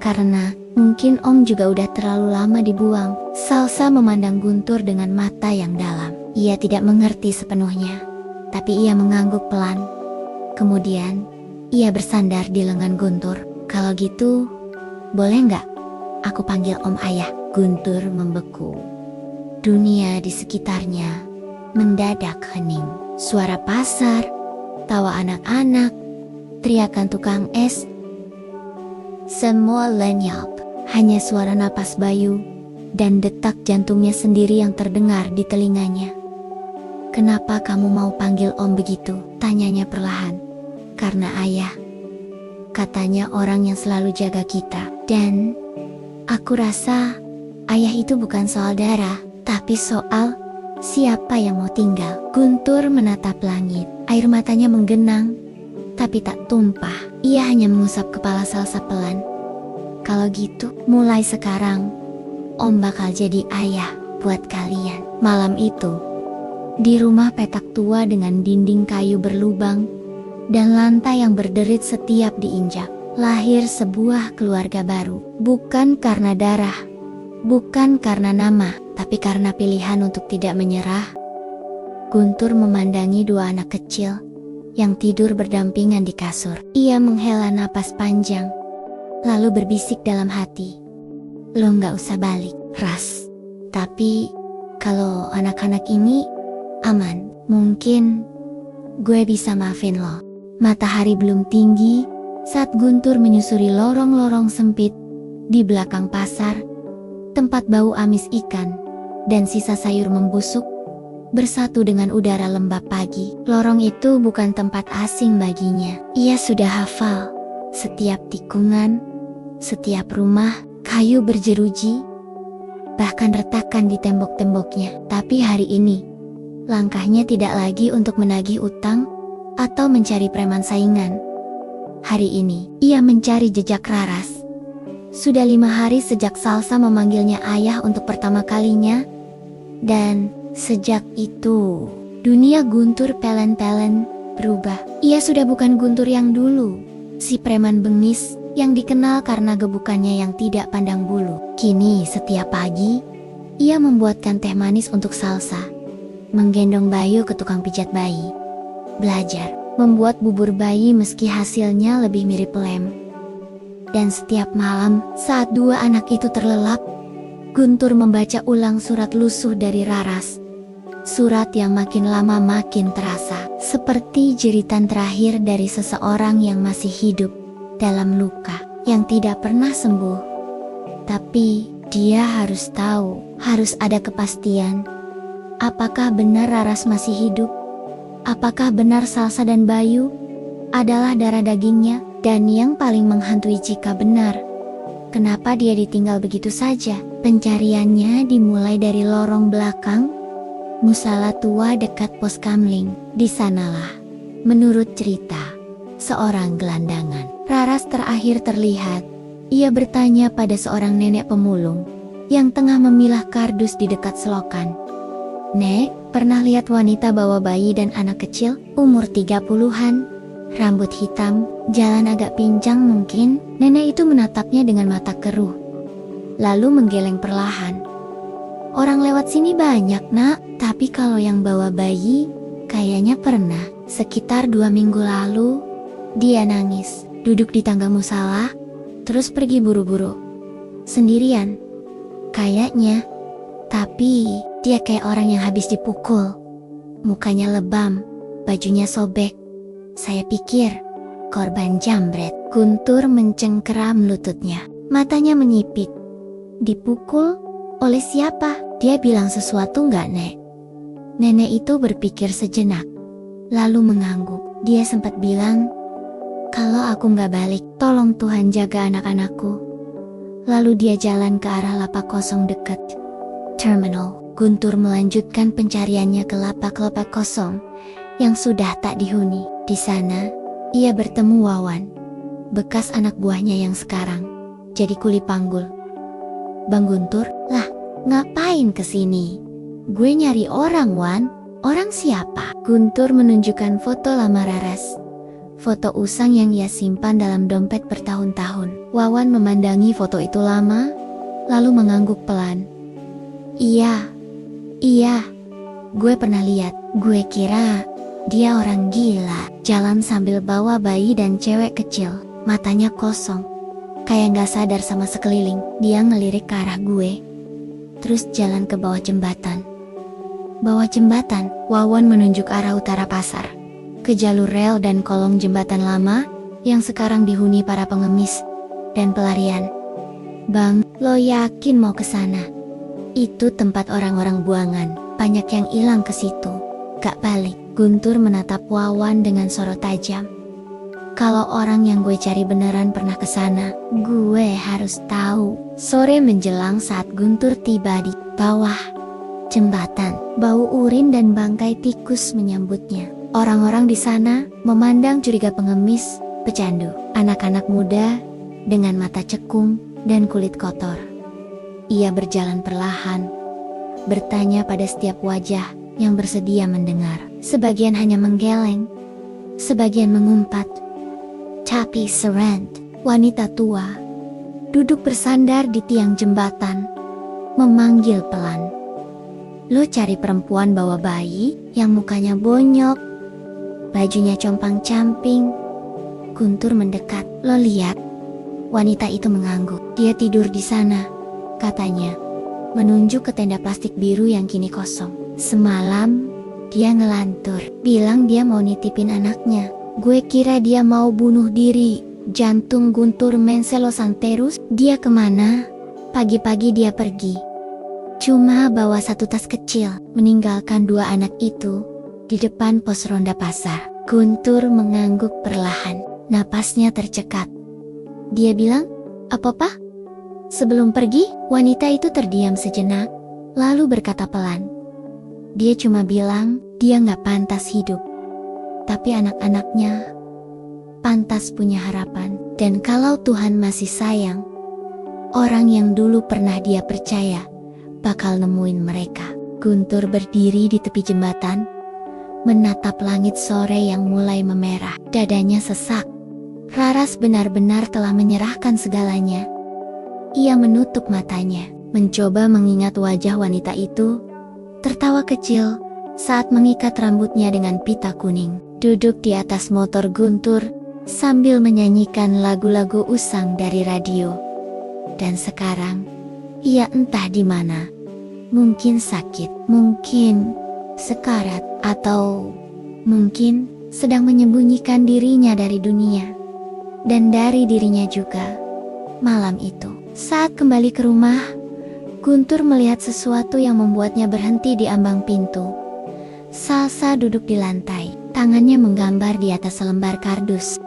Karena mungkin Om juga udah terlalu lama dibuang. Salsa memandang Guntur dengan mata yang dalam. Ia tidak mengerti sepenuhnya, tapi ia mengangguk pelan. Kemudian, ia bersandar di lengan Guntur. Kalau gitu, boleh nggak aku panggil Om Ayah? Guntur membeku. Dunia di sekitarnya mendadak hening. Suara pasar, tawa anak-anak, teriakan tukang es. Semua lenyap. Hanya suara napas Bayu dan detak jantungnya sendiri yang terdengar di telinganya. Kenapa kamu mau panggil Om begitu? Tanyanya perlahan. Karena Ayah, katanya orang yang selalu jaga kita. Dan aku rasa Ayah itu bukan soal darah, tapi soal siapa yang mau tinggal. Guntur menatap langit. Air matanya menggenang, tapi tak tumpah. Ia hanya mengusap kepala Salsa pelan. Kalau gitu, mulai sekarang, Om bakal jadi ayah buat kalian. Malam itu, di rumah petak tua dengan dinding kayu berlubang dan lantai yang berderit setiap diinjak, lahir sebuah keluarga baru. Bukan karena darah, bukan karena nama, tapi karena pilihan untuk tidak menyerah, Guntur memandangi dua anak kecil yang tidur berdampingan di kasur. Ia menghela napas panjang, lalu berbisik dalam hati, "Lo nggak usah balik, Ras. Tapi kalau anak-anak ini aman, mungkin gue bisa maafin lo." Matahari belum tinggi saat Guntur menyusuri lorong-lorong sempit di belakang pasar, tempat bau amis ikan dan sisa sayur membusuk bersatu dengan udara lembab pagi. Lorong itu bukan tempat asing baginya. Ia sudah hafal setiap tikungan, setiap rumah, kayu berjeruji, bahkan retakan di tembok-temboknya. Tapi hari ini, langkahnya tidak lagi untuk menagih utang atau mencari preman saingan. Hari ini, ia mencari jejak Raras. Sudah 5 hari sejak Salsa memanggilnya ayah untuk pertama kalinya, dan sejak itu, dunia Guntur Pelen-Pelen berubah. Ia sudah bukan Guntur yang dulu, si preman bengis yang dikenal karena gebukannya yang tidak pandang bulu. Kini setiap pagi, ia membuatkan teh manis untuk Salsa, menggendong Bayu ke tukang pijat bayi, belajar membuat bubur bayi meski hasilnya lebih mirip lem. Dan setiap malam saat dua anak itu terlelap, Guntur membaca ulang surat lusuh dari Raras. Surat yang makin lama makin terasa seperti jeritan terakhir dari seseorang yang masih hidup dalam luka yang tidak pernah sembuh. Tapi dia harus tahu, harus ada kepastian. Apakah benar Raras masih hidup? Apakah benar Salsa dan Bayu adalah darah dagingnya? Dan yang paling menghantui jika benar, kenapa dia ditinggal begitu saja? Pencariannya dimulai dari lorong belakang musala tua dekat pos kamling. Di sanalah, menurut cerita, seorang gelandangan Raras terakhir terlihat. Ia bertanya pada seorang nenek pemulung yang tengah memilah kardus di dekat selokan. "Nek, pernah lihat wanita bawa bayi dan anak kecil umur 30-an? Rambut hitam, jalan agak pincang mungkin?" Nenek itu menatapnya dengan mata keruh, lalu menggeleng perlahan. "Orang lewat sini banyak, Nak, tapi kalau yang bawa bayi, kayaknya pernah. Sekitar 2 minggu lalu, dia nangis, duduk di tangga musala, terus pergi buru-buru. Sendirian. Kayaknya. Tapi, dia kayak orang yang habis dipukul. Mukanya lebam, bajunya sobek. Saya pikir, korban jambret." Guntur mencengkeram lututnya. Matanya menyipit. "Dipukul? Oleh siapa? Dia bilang sesuatu nggak, Nek?" Nenek itu berpikir sejenak, lalu mengangguk. Dia sempat bilang, "Kalau aku nggak balik, tolong Tuhan jaga anak-anakku." Lalu dia jalan ke arah lapak kosong dekat terminal. Guntur melanjutkan pencariannya ke lapak-lapak kosong yang sudah tak dihuni. Di sana, ia bertemu Wawan, bekas anak buahnya yang sekarang jadi kuli panggul. "Bang Guntur, lah, ngapain kesini?" "Gue nyari orang, Wan." "Orang siapa?" Guntur menunjukkan foto lama Raras. Foto usang yang ia simpan dalam dompet bertahun-tahun. Wawan memandangi foto itu lama, lalu mengangguk pelan. Iya, gue pernah lihat. Gue kira dia orang gila, jalan sambil bawa bayi dan cewek kecil, matanya kosong, kayak gak sadar sama sekeliling." Dia ngelirik ke arah gue, terus jalan ke bawah jembatan. "Bawah jembatan?" Wawan menunjuk arah utara pasar, ke jalur rel dan kolong jembatan lama yang sekarang dihuni para pengemis dan pelarian. "Bang, lo yakin mau ke sana? Itu tempat orang-orang buangan, banyak yang hilang ke situ. Gak balik." Guntur menatap Wawan dengan sorot tajam. "Kalau orang yang gue cari beneran pernah ke sana, gue harus tahu." Sore menjelang saat Guntur tiba di bawah jembatan, bau urin dan bangkai tikus menyambutnya. Orang-orang di sana memandang curiga pengemis, pecandu, anak-anak muda dengan mata cekung dan kulit kotor. Ia berjalan perlahan, bertanya pada setiap wajah yang bersedia mendengar. Sebagian hanya menggeleng, sebagian mengumpat. Tapi Serent, wanita tua, duduk bersandar di tiang jembatan, memanggil pelan. Lo cari perempuan bawa bayi yang mukanya bonyok, bajunya compang-camping. Guntur mendekat. Lo lihat? Wanita itu mengangguk. Dia tidur di sana, katanya, menunjuk ke tenda plastik biru yang kini kosong. Semalam, dia ngelantur, bilang dia mau nitipin anaknya. Gue kira dia mau bunuh diri. Jantung Guntur menselosang terus. Dia kemana? Pagi-pagi dia pergi. Cuma bawa satu tas kecil, meninggalkan dua anak itu di depan pos ronda pasar. Guntur mengangguk perlahan, napasnya tercekat. Dia bilang, "Apa, Pak?" Sebelum pergi, wanita itu terdiam sejenak, lalu berkata pelan. Dia cuma bilang, dia nggak pantas hidup. Tapi anak-anaknya pantas punya harapan. Dan kalau Tuhan masih sayang, orang yang dulu pernah dia percaya bakal nemuin mereka. Guntur berdiri di tepi jembatan, menatap langit sore yang mulai memerah. Dadanya sesak. Raras benar-benar telah menyerahkan segalanya. Ia menutup matanya, mencoba mengingat wajah wanita itu, tertawa kecil saat mengikat rambutnya dengan pita kuning. Duduk di atas motor Guntur sambil menyanyikan lagu-lagu usang dari radio. Dan sekarang, ia entah di mana. Mungkin sakit, mungkin sekarat, atau mungkin sedang menyembunyikan dirinya dari dunia. Dan dari dirinya juga. Malam itu, saat kembali ke rumah, Guntur melihat sesuatu yang membuatnya berhenti di ambang pintu. Salsa duduk di lantai, tangannya menggambar di atas selembar kardus.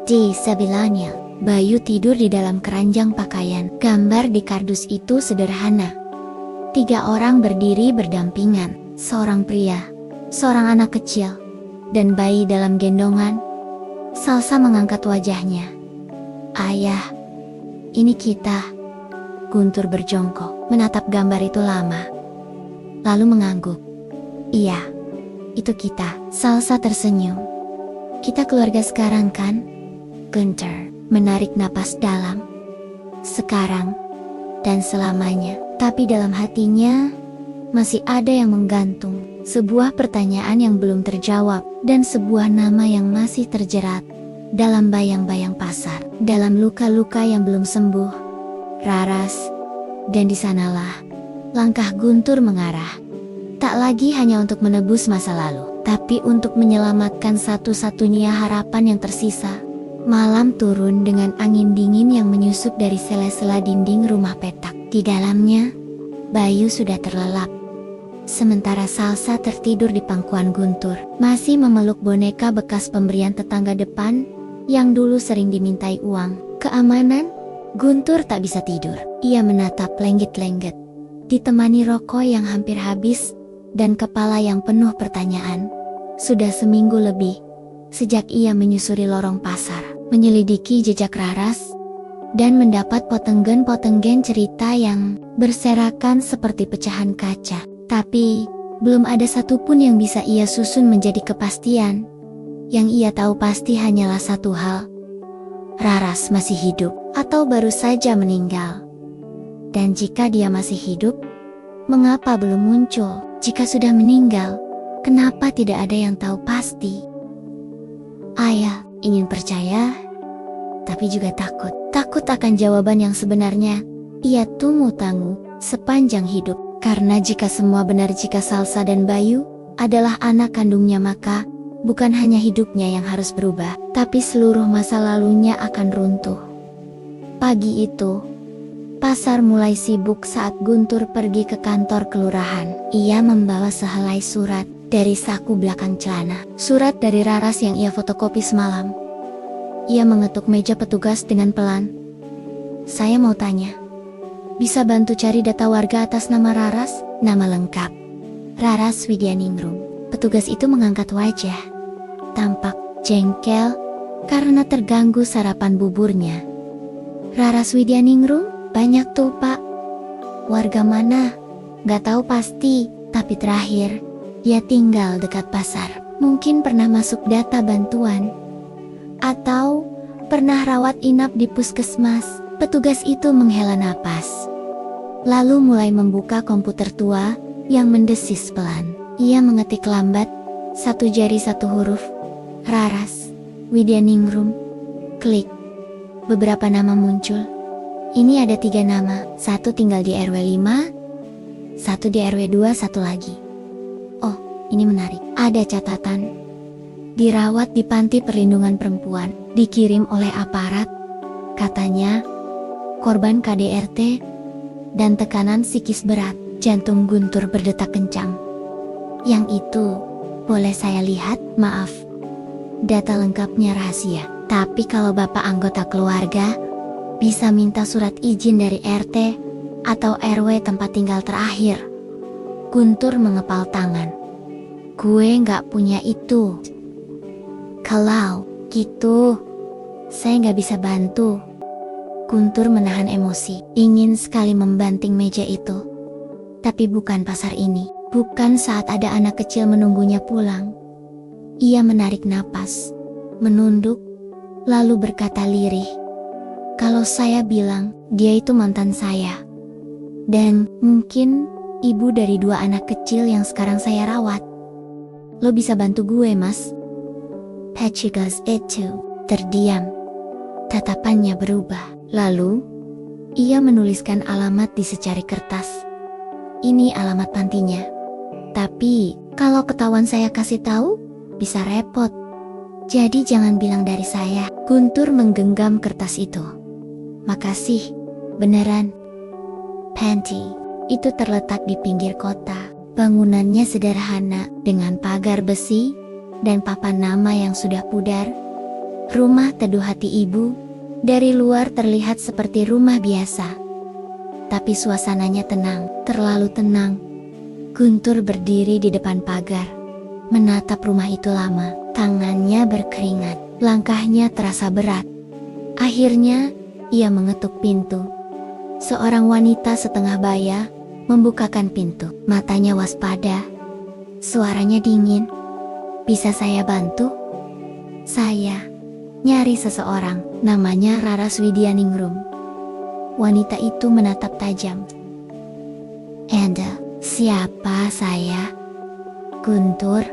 Di sebelahnya, Bayu tidur di dalam keranjang pakaian. Gambar di kardus itu sederhana. 3 orang berdiri berdampingan, seorang pria, seorang anak kecil, dan bayi dalam gendongan. Salsa mengangkat wajahnya. "Ayah, ini kita." Guntur berjongkok, menatap gambar itu lama, lalu mengangguk. "Iya, itu kita." Salsa tersenyum. "Kita keluarga sekarang kan?" Guntur menarik napas dalam. Sekarang dan selamanya. Tapi dalam hatinya masih ada yang menggantung. Sebuah pertanyaan yang belum terjawab, dan sebuah nama yang masih terjerat dalam bayang-bayang pasar, dalam luka-luka yang belum sembuh. Raras. Dan di sanalah langkah Guntur mengarah. Tak lagi hanya untuk menebus masa lalu, tapi untuk menyelamatkan satu-satunya harapan yang tersisa. Malam turun dengan angin dingin yang menyusup dari sela-sela dinding rumah petak. Di dalamnya, Bayu sudah terlelap. Sementara Salsa tertidur di pangkuan Guntur, masih memeluk boneka bekas pemberian tetangga depan yang dulu sering dimintai uang. Keamanan, Guntur tak bisa tidur. Ia menatap lenggit-lenggit, ditemani rokok yang hampir habis dan kepala yang penuh pertanyaan. Sudah seminggu lebih sejak ia menyusuri lorong pasar, menyelidiki jejak Raras, dan mendapat potenggen-potenggen cerita yang berserakan seperti pecahan kaca. Tapi, belum ada satupun yang bisa ia susun menjadi kepastian. Yang ia tahu pasti hanyalah satu hal. Raras masih hidup, atau baru saja meninggal. Dan jika dia masih hidup, mengapa belum muncul? Jika sudah meninggal, kenapa tidak ada yang tahu pasti? Ayah ingin percaya, tapi juga takut. Takut akan jawaban yang sebenarnya ia tunggu-tanggu sepanjang hidup. Karena jika semua benar, jika Salsa dan Bayu adalah anak kandungnya, maka bukan hanya hidupnya yang harus berubah, tapi seluruh masa lalunya akan runtuh. Pagi itu, pasar mulai sibuk saat Guntur pergi ke kantor kelurahan. Ia membawa sehelai surat dari saku belakang celana. Surat dari Raras yang ia fotokopi semalam. Ia mengetuk meja petugas dengan pelan. "Saya mau tanya, bisa bantu cari data warga atas nama Raras?" Nama lengkap, Raras Widianingrum. Petugas itu mengangkat wajah, tampak jengkel karena terganggu sarapan buburnya. "Raras Widianingrum? Banyak tuh, Pak." "Warga mana?" "Gak tahu pasti, tapi terakhir dia tinggal dekat pasar. Mungkin pernah masuk data bantuan, atau pernah rawat inap di puskesmas." Petugas itu menghela napas, lalu mulai membuka komputer tua yang mendesis pelan. Ia mengetik lambat, satu jari satu huruf. Raras, Widyaningrum. Klik. Beberapa nama muncul. Ini ada 3 nama, satu tinggal di RW 5, satu di RW 2, satu lagi. Oh, ini menarik. Ada catatan. Dirawat di panti perlindungan perempuan, dikirim oleh aparat. Katanya, korban KDRT dan tekanan psikis berat, jantung Guntur berdetak kencang. Yang itu, boleh saya lihat? Maaf, data lengkapnya rahasia. Tapi kalau Bapak anggota keluarga, bisa minta surat izin dari RT atau RW tempat tinggal terakhir. Guntur mengepal tangan. Gue nggak punya itu. Kalau gitu, saya nggak bisa bantu. Guntur menahan emosi, ingin sekali membanting meja itu. Tapi bukan pasar ini. Bukan saat ada anak kecil menunggunya pulang. Ia menarik napas, menunduk, lalu berkata lirih. Kalau saya bilang, dia itu mantan saya. Dan mungkin ibu dari 2 anak kecil yang sekarang saya rawat. Lo bisa bantu gue, Mas? Pechigas itu terdiam. Tatapannya berubah. Lalu, ia menuliskan alamat di secari kertas. Ini alamat pantinya. Tapi, kalau ketahuan saya kasih tahu, bisa repot. Jadi jangan bilang dari saya. Guntur menggenggam kertas itu. Makasih, beneran. Panti itu terletak di pinggir kota. Bangunannya sederhana, dengan pagar besi dan papan nama yang sudah pudar. Rumah teduh hati ibu, dari luar terlihat seperti rumah biasa. Tapi suasananya tenang, terlalu tenang. Guntur berdiri di depan pagar, menatap rumah itu lama. Tangannya berkeringat, langkahnya terasa berat. Akhirnya, ia mengetuk pintu. Seorang wanita setengah baya membukakan pintu. Matanya waspada, suaranya dingin. Bisa saya bantu? Saya nyari seseorang, namanya Raras Widyaningrum. Wanita itu menatap tajam. Anda, siapa saya? Guntur,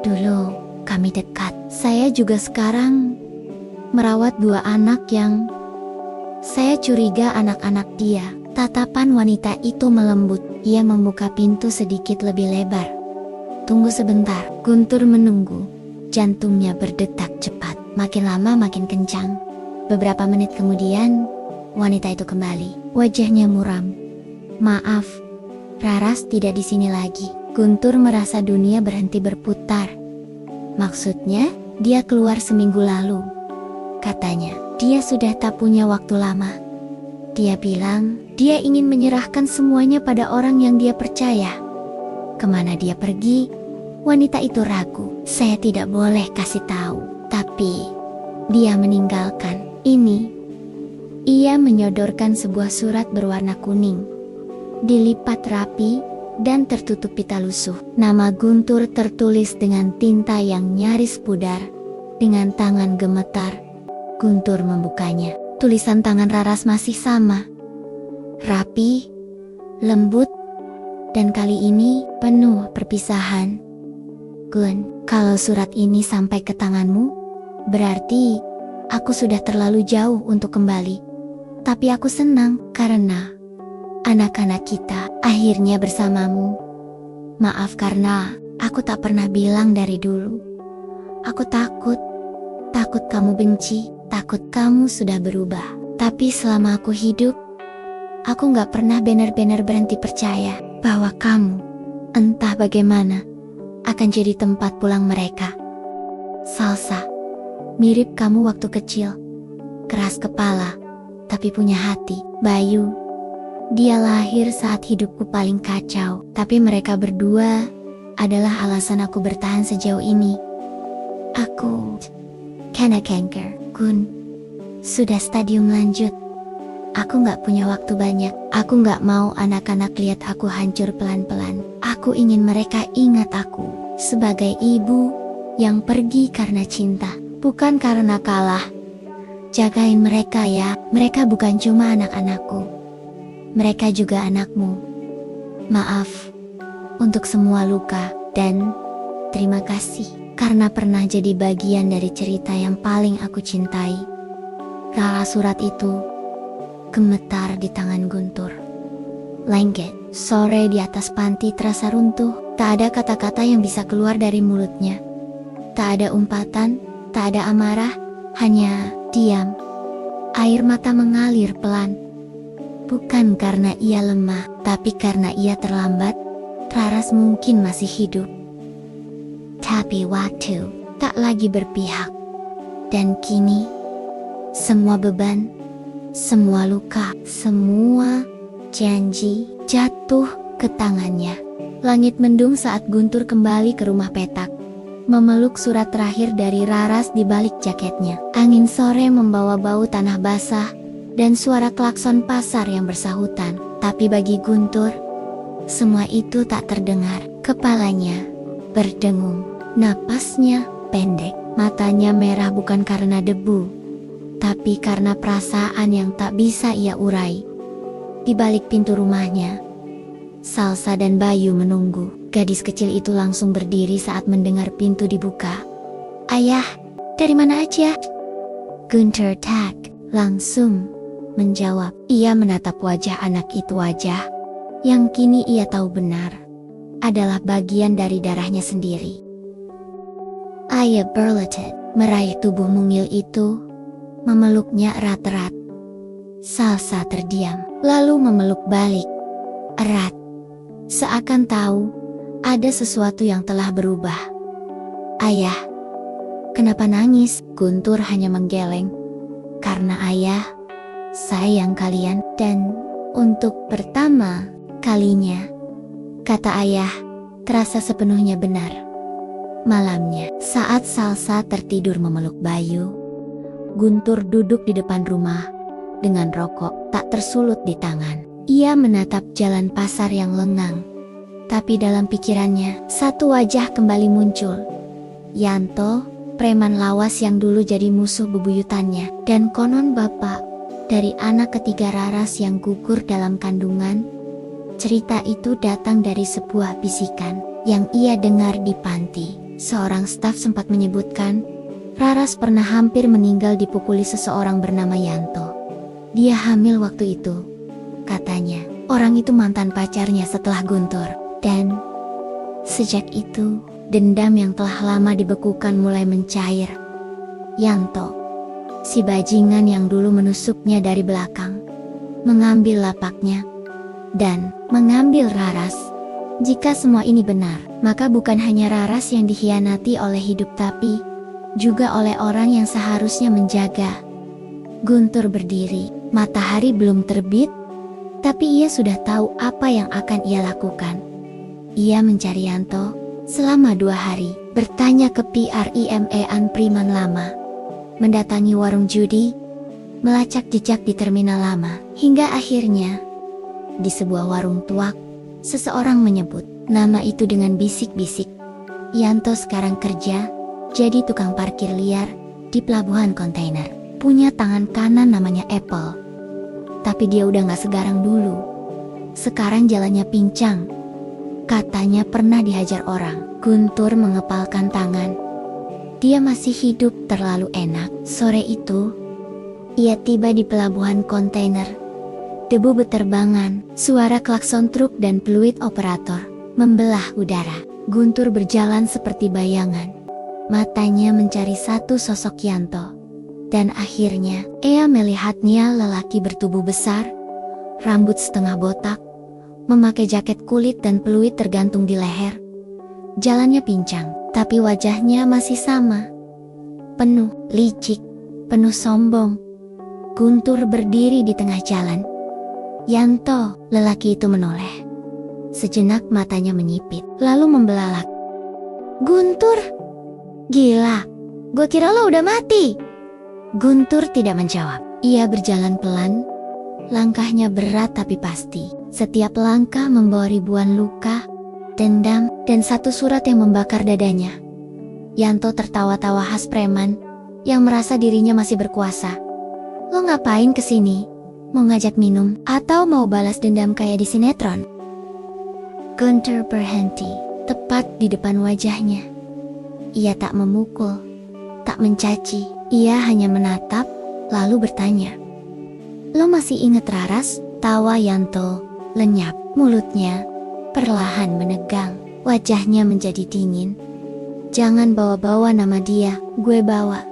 dulu kami dekat. Saya juga sekarang merawat 2 anak yang saya curiga anak-anak dia. Tatapan wanita itu melembut. Ia membuka pintu sedikit lebih lebar. Tunggu sebentar. Guntur menunggu. Jantungnya berdetak cepat. Makin lama makin kencang. Beberapa menit kemudian, wanita itu kembali. Wajahnya muram. Maaf, Raras tidak di sini lagi. Guntur merasa dunia berhenti berputar. Maksudnya, dia keluar seminggu lalu. Katanya, dia sudah tak punya waktu lama. Dia bilang, dia ingin menyerahkan semuanya pada orang yang dia percaya. Kemana dia pergi? Wanita itu ragu. Saya tidak boleh kasih tahu. Tapi, dia meninggalkan. Ini. Ia menyodorkan sebuah surat berwarna kuning. Dilipat rapi dan tertutup pita lusuh. Nama Guntur tertulis dengan tinta yang nyaris pudar. Dengan tangan gemetar, Guntur membukanya. Tulisan tangan Raras masih sama. Rapi, lembut, dan kali ini penuh perpisahan. Gun, kalau surat ini sampai ke tanganmu, berarti aku sudah terlalu jauh untuk kembali. Tapi aku senang karena anak-anak kita akhirnya bersamamu. Maaf karena aku tak pernah bilang dari dulu. Aku takut kamu benci, takut kamu sudah berubah. Tapi selama aku hidup, aku gak pernah benar-benar berhenti percaya bahwa kamu, entah bagaimana, akan jadi tempat pulang mereka. Salsa, mirip kamu waktu kecil, keras kepala, tapi punya hati. Bayu, dia lahir saat hidupku paling kacau, tapi mereka berdua adalah alasan aku bertahan sejauh ini. Aku kena kanker, Gun. Sudah stadium lanjut. Aku gak punya waktu banyak. Aku gak mau anak-anak lihat aku hancur pelan-pelan. Aku ingin mereka ingat aku sebagai ibu yang pergi karena cinta, bukan karena kalah. Jagain mereka ya. Mereka bukan cuma anak-anakku. Mereka juga anakmu. Maaf, untuk semua luka, dan terima kasih karena pernah jadi bagian dari cerita yang paling aku cintai. Rara surat itu gemetar di tangan Guntur. Lengket, sore di atas panti terasa runtuh. Tak ada kata-kata yang bisa keluar dari mulutnya. Tak ada umpatan, tak ada amarah, hanya diam. Air mata mengalir pelan. Bukan karena ia lemah, tapi karena ia terlambat. Raras mungkin masih hidup. Tapi waktu tak lagi berpihak. Dan kini, semua beban, semua luka, semua janji jatuh ke tangannya. Langit mendung saat Guntur kembali ke rumah petak, memeluk surat terakhir dari Raras di balik jaketnya. Angin sore membawa bau tanah basah dan suara klakson pasar yang bersahutan. Tapi bagi Guntur, semua itu tak terdengar. Kepalanya berdengung, napasnya pendek, matanya merah bukan karena debu, tapi karena perasaan yang tak bisa ia urai. Di balik pintu rumahnya, Salsa dan Bayu menunggu. Gadis kecil itu langsung berdiri saat mendengar pintu dibuka. "Ayah, dari mana aja?" Guntur tak langsung menjawab. Ia menatap wajah anak itu, wajah yang kini ia tahu benar adalah bagian dari darahnya sendiri. Ayah berletet, meraih tubuh mungil itu, memeluknya erat-erat. Salsa terdiam, lalu memeluk balik erat. Seakan tahu, ada sesuatu yang telah berubah. "Ayah, kenapa nangis?" Guntur hanya menggeleng. "Karena ayah sayang kalian, dan untuk pertama kalinya," kata ayah, terasa sepenuhnya benar. Malamnya, saat Salsa tertidur memeluk Bayu, Guntur duduk di depan rumah dengan rokok tak tersulut di tangan. Ia menatap jalan pasar yang lengang, tapi dalam pikirannya satu wajah kembali muncul. Yanto, preman lawas yang dulu jadi musuh bebuyutannya, dan konon bapak dari anak ketiga Raras yang gugur dalam kandungan. Cerita itu datang dari sebuah bisikan yang ia dengar di panti. Seorang staf sempat menyebutkan Raras pernah hampir meninggal dipukuli seseorang bernama Yanto. Dia hamil waktu itu, katanya. Orang itu mantan pacarnya setelah Guntur. Dan sejak itu, dendam yang telah lama dibekukan mulai mencair. Yanto, si bajingan yang dulu menusuknya dari belakang, mengambil lapaknya, dan mengambil Raras. Jika semua ini benar, maka bukan hanya Raras yang dikhianati oleh hidup, tapi juga oleh orang yang seharusnya menjaga. Guntur berdiri, matahari belum terbit, tapi ia sudah tahu apa yang akan ia lakukan. Ia mencari Yanto selama 2 hari, bertanya ke primean preman lama, mendatangi warung judi, melacak jejak di terminal lama, hingga akhirnya di sebuah warung tuak, seseorang menyebut nama itu dengan bisik-bisik. Yanto sekarang kerja jadi tukang parkir liar di pelabuhan kontainer. Punya tangan kanan namanya Apple, tapi dia udah gak segarang dulu. Sekarang jalannya pincang. Katanya pernah dihajar orang. Guntur mengepalkan tangan. Dia masih hidup terlalu enak. Sore itu, ia tiba di pelabuhan kontainer. Debu beterbangan, suara klakson truk dan peluit operator membelah udara. Guntur berjalan seperti bayangan. Matanya mencari satu sosok Yanto. Dan akhirnya, ia melihatnya, lelaki bertubuh besar, rambut setengah botak, memakai jaket kulit dan peluit tergantung di leher. Jalannya pincang, tapi wajahnya masih sama. Penuh licik, penuh sombong. Guntur berdiri di tengah jalan. "Yanto," lelaki itu menoleh. Sejenak matanya menyipit, lalu membelalak. "Guntur, gila, gue kira lo udah mati." Guntur tidak menjawab. Ia berjalan pelan, langkahnya berat tapi pasti. Setiap langkah membawa ribuan luka, dendam, dan satu surat yang membakar dadanya. Yanto tertawa-tawa khas preman yang merasa dirinya masih berkuasa. "Lo ngapain kesini? Mau ngajak minum? Atau mau balas dendam kayak di sinetron?" Guntur berhenti, tepat di depan wajahnya. Ia tak memukul, tak mencaci, ia hanya menatap, lalu bertanya. Lo masih inget Raras? Tawa Yanto lenyap, mulutnya perlahan menegang, wajahnya menjadi dingin. Jangan bawa-bawa nama dia, gue bawa.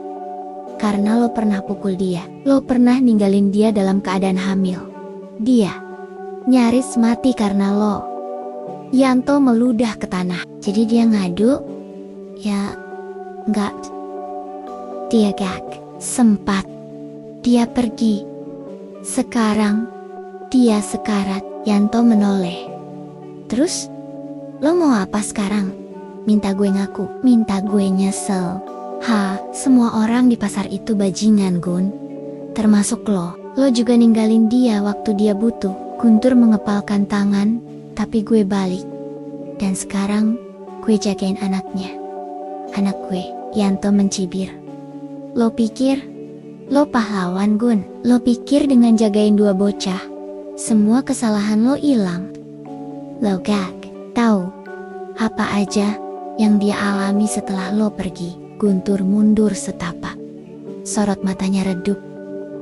Karena lo pernah pukul dia, lo pernah ninggalin dia dalam keadaan hamil. Dia nyaris mati karena lo. Yanto meludah ke tanah. Jadi dia ngadu? Ya, enggak. Dia gag. Sempat. Dia pergi. Sekarang, dia sekarat. Yanto menoleh. Terus, lo mau apa sekarang? Minta gue ngaku, minta gue nyesel. Semua orang di pasar itu bajingan, Gun. Termasuk lo. Lo juga ninggalin dia waktu dia butuh. Guntur mengepalkan tangan, tapi gue balik. Dan sekarang, gue jagain anaknya. Anak gue, Yanto mencibir. Lo pikir, lo pahlawan, Gun. Lo pikir dengan jagain dua bocah, semua kesalahan lo hilang. Lo gag, tahu apa aja yang dia alami setelah lo pergi. Guntur mundur setapak. Sorot matanya redup.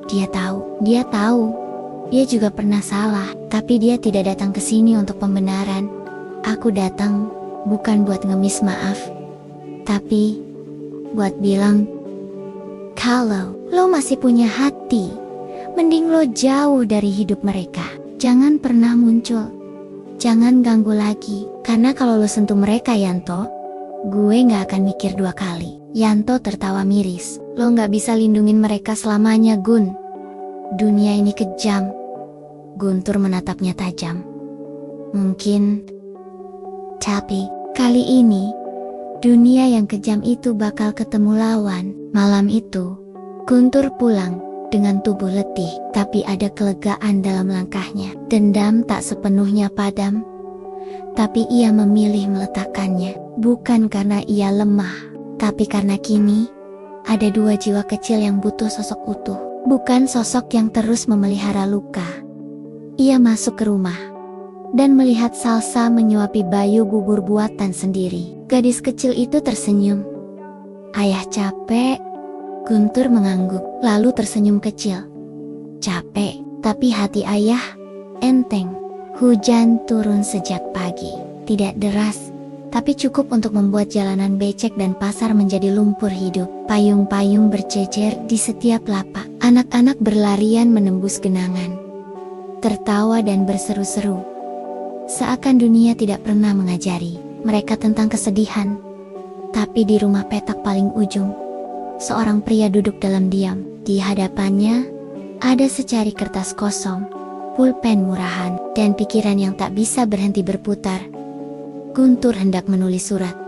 Dia tahu. Dia juga pernah salah, tapi dia tidak datang ke sini untuk pembenaran. Aku datang bukan buat ngemis maaf, tapi buat bilang, kalau lo masih punya hati, mending lo jauh dari hidup mereka. Jangan pernah muncul. Jangan ganggu lagi, karena kalau lo sentuh mereka, Yanto, gue gak akan mikir dua kali. Yanto tertawa miris. Lo gak bisa lindungin mereka selamanya, Gun. Dunia ini kejam. Guntur menatapnya tajam. Mungkin, tapi kali ini dunia yang kejam itu bakal ketemu lawan. Malam itu, Guntur pulang dengan tubuh letih, tapi ada kelegaan dalam langkahnya. Dendam tak sepenuhnya padam, tapi ia memilih meletakkannya. Bukan karena ia lemah, tapi karena kini ada dua jiwa kecil yang butuh sosok utuh. Bukan sosok yang terus memelihara luka. Ia masuk ke rumah dan melihat Salsa menyuapi Bayu bubur buatan sendiri. Gadis kecil itu tersenyum. Ayah capek. Guntur mengangguk, lalu tersenyum kecil. Capek, tapi hati ayah enteng. Hujan turun sejak pagi. Tidak deras, tapi cukup untuk membuat jalanan becek dan pasar menjadi lumpur hidup. Payung-payung bercecer di setiap lapak. Anak-anak berlarian menembus genangan, tertawa dan berseru-seru. Seakan dunia tidak pernah mengajari mereka tentang kesedihan. Tapi di rumah petak paling ujung, seorang pria duduk dalam diam. Di hadapannya ada secari kertas kosong, pulpen murahan, dan pikiran yang tak bisa berhenti berputar. Guntur hendak menulis surat.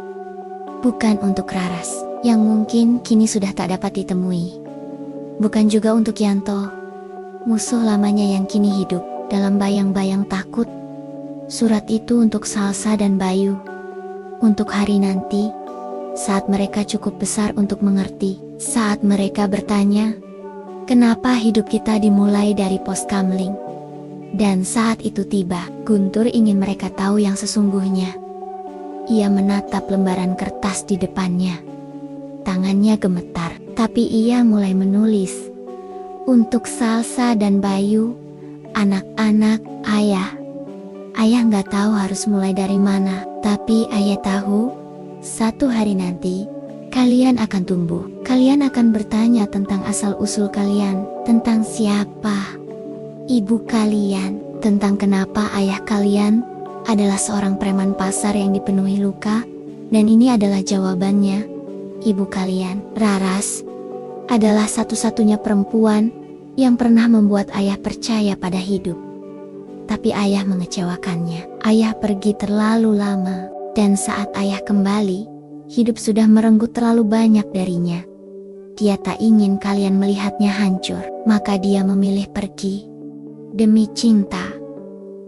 Bukan untuk Raras, yang mungkin kini sudah tak dapat ditemui. Bukan juga untuk Yanto, musuh lamanya yang kini hidup dalam bayang-bayang takut. Surat itu untuk Salsa dan Bayu. Untuk hari nanti, saat mereka cukup besar untuk mengerti. Saat mereka bertanya, kenapa hidup kita dimulai dari pos kamling? Dan saat itu tiba, Guntur ingin mereka tahu yang sesungguhnya. Ia menatap lembaran kertas di depannya. Tangannya gemetar, tapi ia mulai menulis. Untuk Salsa dan Bayu, anak-anak, ayah. Ayah nggak tahu harus mulai dari mana, tapi ayah tahu, satu hari nanti, kalian akan tumbuh. Kalian akan bertanya tentang asal-usul kalian, tentang siapa ibu kalian, tentang kenapa ayah kalian adalah seorang preman pasar yang dipenuhi luka, dan ini adalah jawabannya. Ibu kalian, Raras, adalah satu-satunya perempuan yang pernah membuat ayah percaya pada hidup. Tapi ayah mengecewakannya. Ayah pergi terlalu lama, dan saat ayah kembali, hidup sudah merenggut terlalu banyak darinya. Dia tak ingin kalian melihatnya hancur, maka dia memilih pergi. Demi cinta.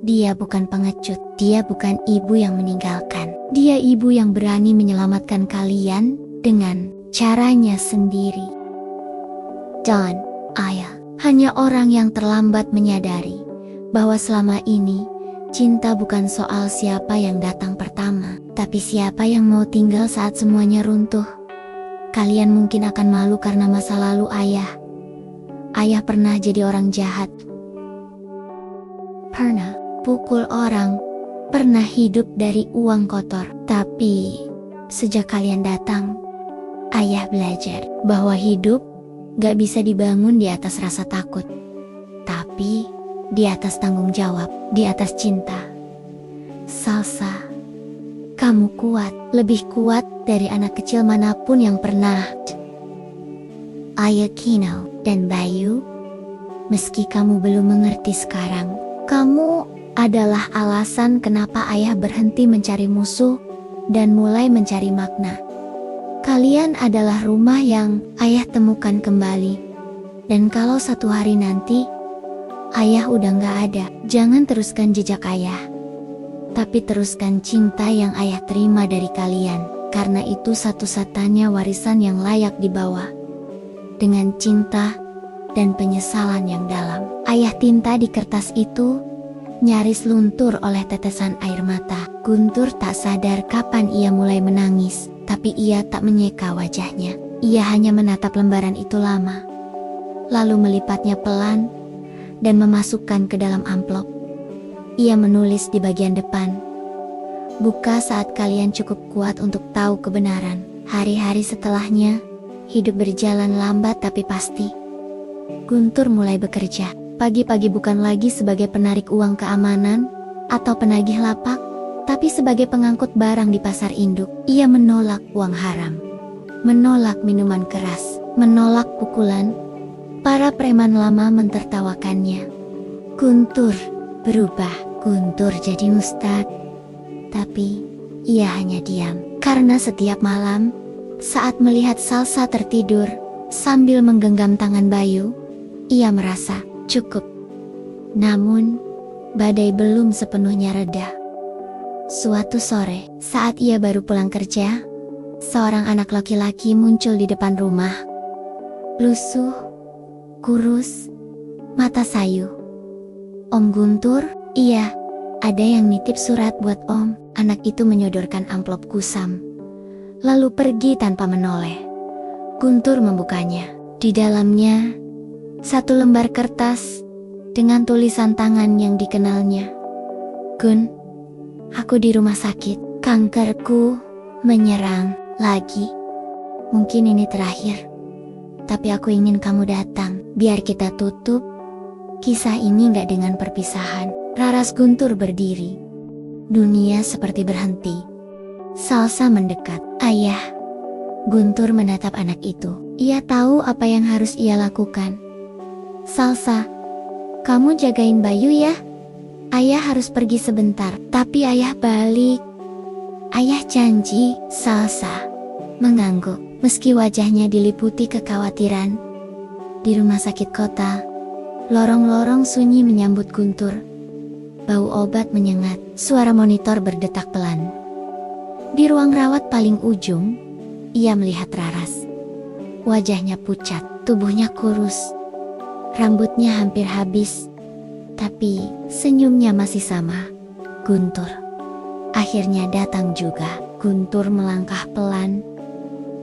Dia bukan pengecut, dia bukan ibu yang meninggalkan. Dia ibu yang berani menyelamatkan kalian dengan caranya sendiri. Dan ayah hanya orang yang terlambat menyadari bahwa selama ini Cinta bukan soal siapa yang datang pertama, tapi siapa yang mau tinggal saat semuanya runtuh. Kalian mungkin akan malu karena masa lalu ayah. Ayah pernah jadi orang jahat. Pernah pukul orang. Pernah hidup dari uang kotor. Tapi sejak kalian datang, ayah belajar bahwa hidup gak bisa dibangun di atas rasa takut, tapi di atas tanggung jawab, di atas cinta. Salsa, kamu kuat, lebih kuat dari anak kecil manapun yang pernah. Ayakino dan Bayu, meski kamu belum mengerti sekarang, kamu adalah alasan kenapa ayah berhenti mencari musuh dan mulai mencari makna. Kalian adalah rumah yang ayah temukan kembali. Dan kalau satu hari nanti ayah udah gak ada, jangan teruskan jejak ayah, tapi teruskan cinta yang ayah terima dari kalian, karena itu satu-satunya warisan yang layak dibawa. Dengan cinta dan penyesalan yang dalam. Ayah tinta di kertas itu nyaris luntur oleh tetesan air mata. Guntur tak sadar kapan ia mulai menangis, tapi ia tak menyeka wajahnya. Ia hanya menatap lembaran itu lama, lalu melipatnya pelan dan memasukkan ke dalam amplop. Ia menulis di bagian depan, "Buka saat kalian cukup kuat untuk tahu kebenaran." Hari-hari setelahnya, hidup berjalan lambat tapi pasti. Guntur mulai bekerja. Pagi-pagi bukan lagi sebagai penarik uang keamanan atau penagih lapak, tapi sebagai pengangkut barang di pasar induk. Ia menolak uang haram, menolak minuman keras, menolak pukulan. Para preman lama mentertawakannya. Guntur berubah. Guntur jadi ustad. Tapi ia hanya diam, karena setiap malam saat melihat Salsa tertidur sambil menggenggam tangan Bayu, ia merasa cukup. Namun, badai belum sepenuhnya reda. Suatu sore, saat ia baru pulang kerja, seorang anak laki-laki muncul di depan rumah. Lusuh, kurus, mata sayu. "Om Guntur?" "Iya, ada yang nitip surat buat Om." Anak itu menyodorkan amplop kusam, lalu pergi tanpa menoleh. Guntur membukanya. Di dalamnya, satu lembar kertas dengan tulisan tangan yang dikenalnya. "Gun, aku di rumah sakit. Kankerku menyerang lagi. Mungkin ini terakhir. Tapi aku ingin kamu datang, biar kita tutup kisah ini gak dengan perpisahan." Raras Guntur berdiri. Dunia seperti berhenti. Salsa mendekat. "Ayah." Guntur menatap anak itu. Ia tahu apa yang harus ia lakukan. "Salsa, kamu jagain Bayu ya. Ayah harus pergi sebentar." "Tapi ayah balik." "Ayah janji." Salsa mengangguk, meski wajahnya diliputi kekhawatiran. Di rumah sakit kota, lorong-lorong sunyi menyambut Guntur. Bau obat menyengat, suara monitor berdetak pelan. Di ruang rawat paling ujung, ia melihat Raras. Wajahnya pucat, tubuhnya kurus, rambutnya hampir habis, tapi senyumnya masih sama. Guntur akhirnya datang juga. Guntur melangkah pelan,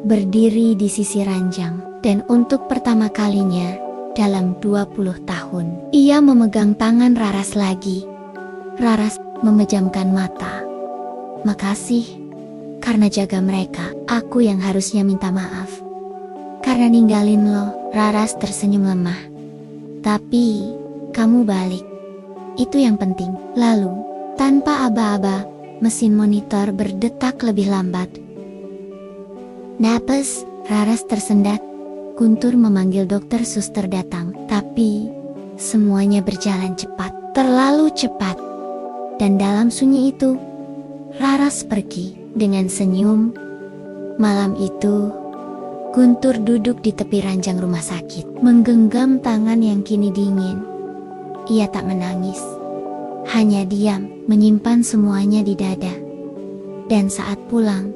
berdiri di sisi ranjang, dan untuk pertama kalinya dalam 20 tahun, ia memegang tangan Raras lagi. Raras memejamkan mata. "Makasih, karena jaga mereka. Aku yang harusnya minta maaf karena ninggalin lo." Raras tersenyum lemah. "Tapi kamu balik, itu yang penting." Lalu, tanpa aba-aba, mesin monitor berdetak lebih lambat. "Napas?" Raras tersendat. Guntur memanggil dokter, suster datang. Tapi semuanya berjalan cepat, terlalu cepat. Dan dalam sunyi itu, Raras pergi dengan senyum. Malam itu, Guntur duduk di tepi ranjang rumah sakit, menggenggam tangan yang kini dingin. Ia tak menangis, hanya diam, menyimpan semuanya di dada. Dan saat pulang,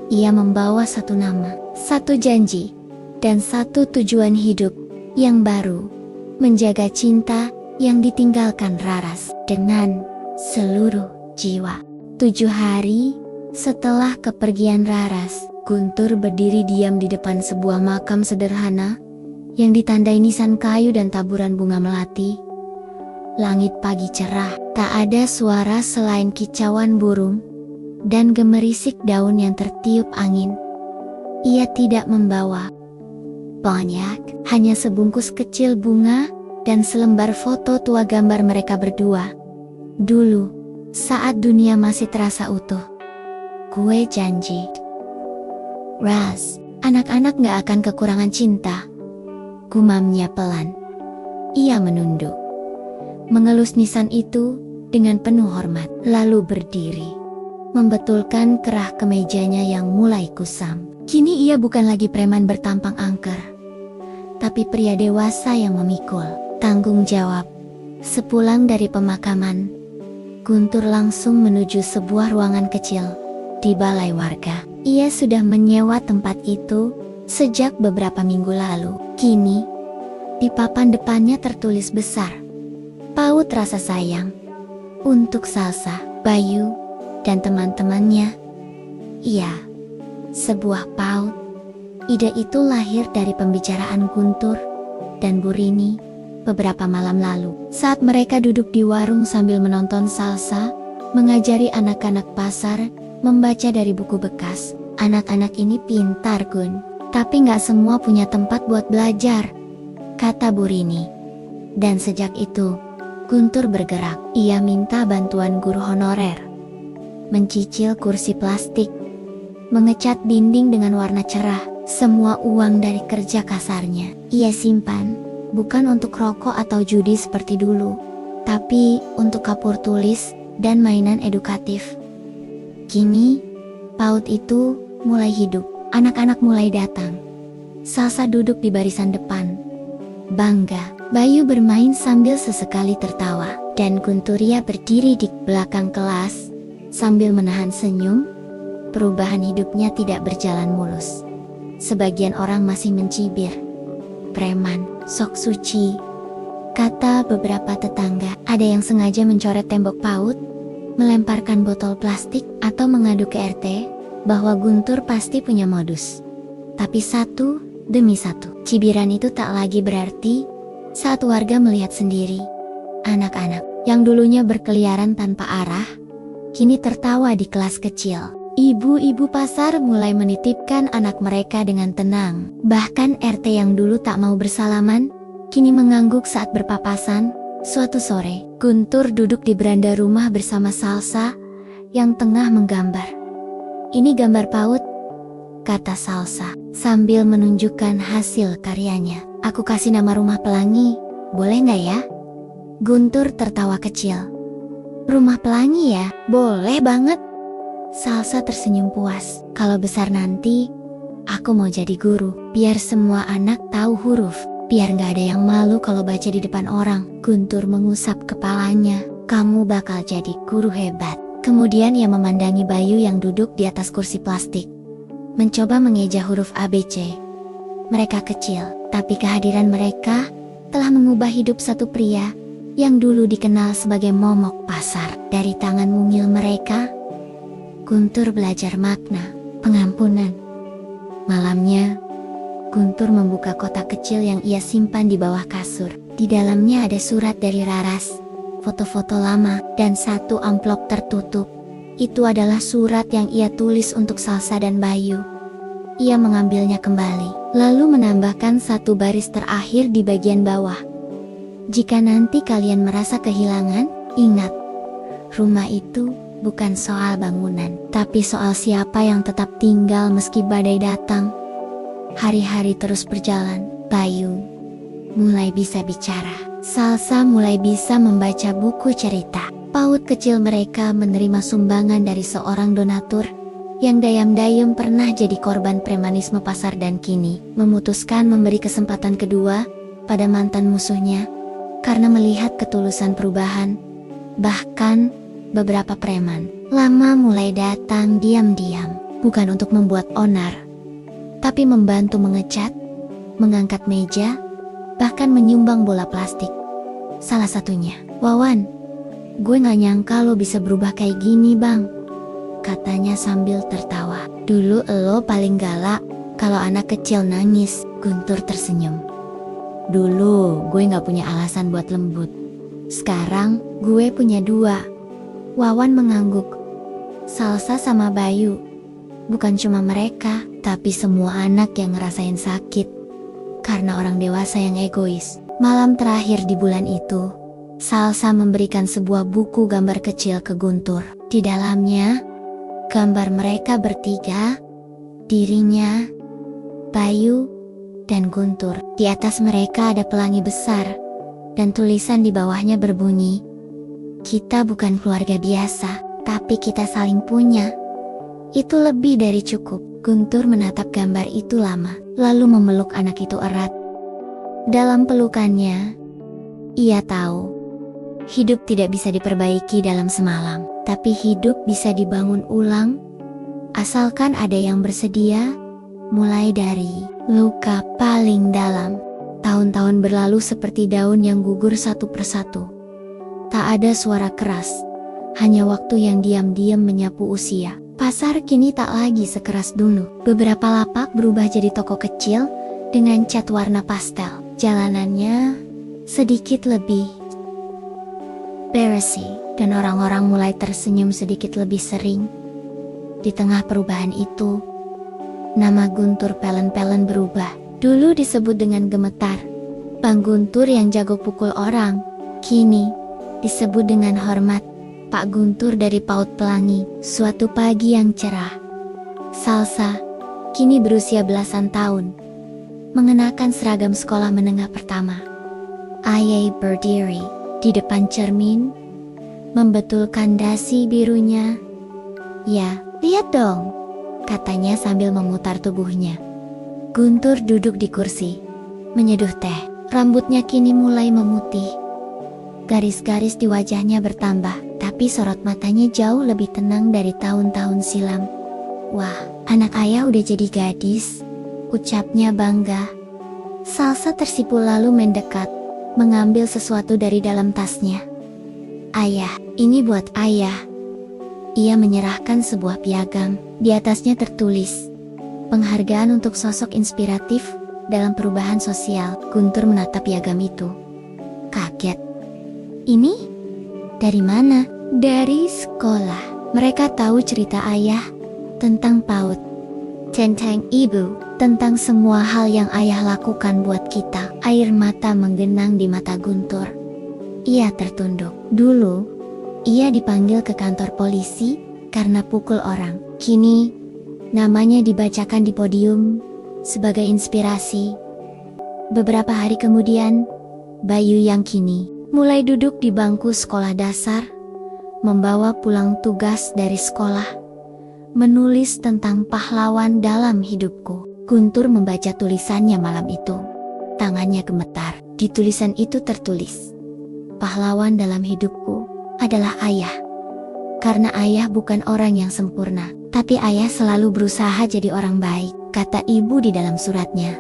ia membawa satu nama, satu janji, dan satu tujuan hidup yang baru: menjaga cinta yang ditinggalkan Raras. Dengan seluruh jiwa. 7 hari setelah kepergian Raras, Guntur berdiri diam di depan sebuah makam sederhana yang ditandai nisan kayu dan taburan bunga melati. Langit pagi cerah, tak ada suara selain kicauan burung dan gemerisik daun yang tertiup angin. Ia tidak membawa banyak, hanya sebungkus kecil bunga dan selembar foto tua gambar mereka berdua. Dulu, saat dunia masih terasa utuh. Gue janji, Ras, anak-anak gak akan kekurangan cinta. Gumamnya pelan. Ia menunduk, mengelus nisan itu dengan penuh hormat, lalu berdiri, membetulkan kerah kemejanya yang mulai kusam. Kini ia bukan lagi preman bertampang angker, tapi pria dewasa yang memikul tanggung jawab. Sepulang dari pemakaman, Guntur langsung menuju sebuah ruangan kecil di balai warga. Ia sudah menyewa tempat itu sejak beberapa minggu lalu. Kini, di papan depannya tertulis besar, "Paut rasa sayang untuk Salsa, Bayu, dan teman-temannya." Iya, sebuah paut. Ide itu lahir dari pembicaraan Guntur dan Bu Rini beberapa malam lalu. Saat mereka duduk di warung sambil menonton Salsa, mengajari anak-anak pasar membaca dari buku bekas. Anak-anak ini pintar, Gun, tapi nggak semua punya tempat buat belajar, kata Bu Rini. Dan sejak itu, Guntur bergerak. Ia minta bantuan guru honorer, mencicil kursi plastik, mengecat dinding dengan warna cerah. Semua uang dari kerja kasarnya ia simpan, bukan untuk rokok atau judi seperti dulu, tapi untuk kapur tulis dan mainan edukatif. Kini, paut itu mulai hidup. Anak-anak mulai datang. Salsa duduk di barisan depan, bangga. Bayu bermain sambil sesekali tertawa, dan Gunturia berdiri di belakang kelas sambil menahan senyum. Perubahan hidupnya tidak berjalan mulus. Sebagian orang masih mencibir, "Preman, sok suci," kata beberapa tetangga. Ada yang sengaja mencoret tembok paut, melemparkan botol plastik, atau mengadu ke RT bahwa Guntur pasti punya modus. Tapi satu demi satu, cibiran itu tak lagi berarti saat warga melihat sendiri. Anak-anak yang dulunya berkeliaran tanpa arah, kini tertawa di kelas kecil. Ibu-ibu pasar mulai menitipkan anak mereka dengan tenang. Bahkan RT yang dulu tak mau bersalaman, kini mengangguk saat berpapasan. Suatu sore, Guntur duduk di beranda rumah bersama Salsa yang tengah menggambar. "Ini gambar paut," kata Salsa sambil menunjukkan hasil karyanya. "Aku kasih nama Rumah Pelangi, boleh nggak ya?" Guntur tertawa kecil. "Rumah Pelangi ya? Boleh banget." Salsa tersenyum puas. "Kalau besar nanti, aku mau jadi guru, biar semua anak tahu huruf, biar nggak ada yang malu kalau baca di depan orang." Guntur mengusap kepalanya. "Kamu bakal jadi guru hebat." Kemudian ia memandangi Bayu yang duduk di atas kursi plastik, mencoba mengeja huruf ABC. Mereka kecil, tapi kehadiran mereka telah mengubah hidup satu pria yang dulu dikenal sebagai momok pasar. Dari tangan mungil mereka, Guntur belajar makna pengampunan. Malamnya, Guntur membuka kotak kecil yang ia simpan di bawah kasur. Di dalamnya ada surat dari Raras, foto-foto lama, dan satu amplop tertutup. Itu adalah surat yang ia tulis untuk Salsa dan Bayu. Ia mengambilnya kembali, lalu menambahkan satu baris terakhir di bagian bawah. "Jika nanti kalian merasa kehilangan, ingat, rumah itu bukan soal bangunan, tapi soal siapa yang tetap tinggal meski badai datang." Hari-hari terus berjalan. Bayu mulai bisa bicara. Salsa mulai bisa membaca buku cerita. Paut kecil mereka menerima sumbangan dari seorang donatur yang dayam-dayam pernah jadi korban premanisme pasar dan kini memutuskan memberi kesempatan kedua pada mantan musuhnya karena melihat ketulusan perubahan. Bahkan beberapa preman lama mulai datang diam-diam, bukan untuk membuat onar, tapi membantu mengecat, mengangkat meja, bahkan menyumbang bola plastik. Salah satunya, Wawan, Gue gak nyangka lo bisa berubah kayak gini bang, katanya sambil tertawa. Dulu lo paling galak kalau anak kecil nangis, Guntur tersenyum. Dulu gue gak punya alasan buat lembut. Sekarang gue punya dua. Wawan mengangguk. Salsa sama Bayu. Bukan cuma mereka, tapi semua anak yang ngerasain sakit karena orang dewasa yang egois. Malam terakhir di bulan itu, Salsa memberikan sebuah buku gambar kecil ke Guntur. Di dalamnya, gambar mereka bertiga, dirinya, Bayu, dan Guntur. Di atas mereka ada pelangi besar, dan tulisan di bawahnya berbunyi, "Kita bukan keluarga biasa, tapi kita saling punya." Itu lebih dari cukup. Guntur menatap gambar itu lama, lalu memeluk anak itu erat. Dalam pelukannya, ia tahu, hidup tidak bisa diperbaiki dalam semalam, tapi hidup bisa dibangun ulang, asalkan ada yang bersedia, mulai dari luka paling dalam. Tahun-tahun berlalu seperti daun yang gugur satu persatu. Tak ada suara keras, hanya waktu yang diam-diam menyapu usia. Pasar kini tak lagi sekeras dulu. Beberapa lapak berubah jadi toko kecil dengan cat warna pastel. Jalanannya sedikit lebih bersih dan orang-orang mulai tersenyum sedikit lebih sering. Di tengah perubahan itu, nama Guntur pelan-pelan berubah. Dulu disebut dengan gemetar, Bang Guntur yang jago pukul orang. Kini disebut dengan hormat, Pak Guntur dari Paut Pelangi. Suatu pagi yang cerah, Salsa, kini berusia belasan tahun, mengenakan seragam sekolah menengah pertama. Ayah berdiri di depan cermin, membetulkan dasi birunya. "Ya, lihat dong," katanya sambil memutar tubuhnya. Guntur duduk di kursi, menyeduh teh. Rambutnya kini mulai memutih. Garis-garis di wajahnya bertambah, tapi sorot matanya jauh lebih tenang dari tahun-tahun silam. "Wah, anak ayah udah jadi gadis," ucapnya bangga. Salsa tersipu lalu mendekat, mengambil sesuatu dari dalam tasnya. "Ayah, ini buat ayah." Ia menyerahkan sebuah piagam. Di atasnya tertulis, "Penghargaan untuk sosok inspiratif dalam perubahan sosial." Guntur menatap piagam itu, kaget. "Ini dari mana?" "Dari sekolah. Mereka tahu cerita ayah tentang PAUD, tentang ibu, tentang semua hal yang ayah lakukan buat kita." Air mata menggenang di mata Guntur. Ia tertunduk. Dulu, ia dipanggil ke kantor polisi karena pukul orang. Kini, namanya dibacakan di podium sebagai inspirasi. Beberapa hari kemudian, Bayu yang kini mulai duduk di bangku sekolah dasar, membawa pulang tugas dari sekolah, menulis tentang pahlawan dalam hidupku. Guntur membaca tulisannya malam itu. Tangannya gemetar. Di tulisan itu tertulis, "Pahlawan dalam hidupku adalah ayah. Karena ayah bukan orang yang sempurna, tapi ayah selalu berusaha jadi orang baik," kata ibu di dalam suratnya.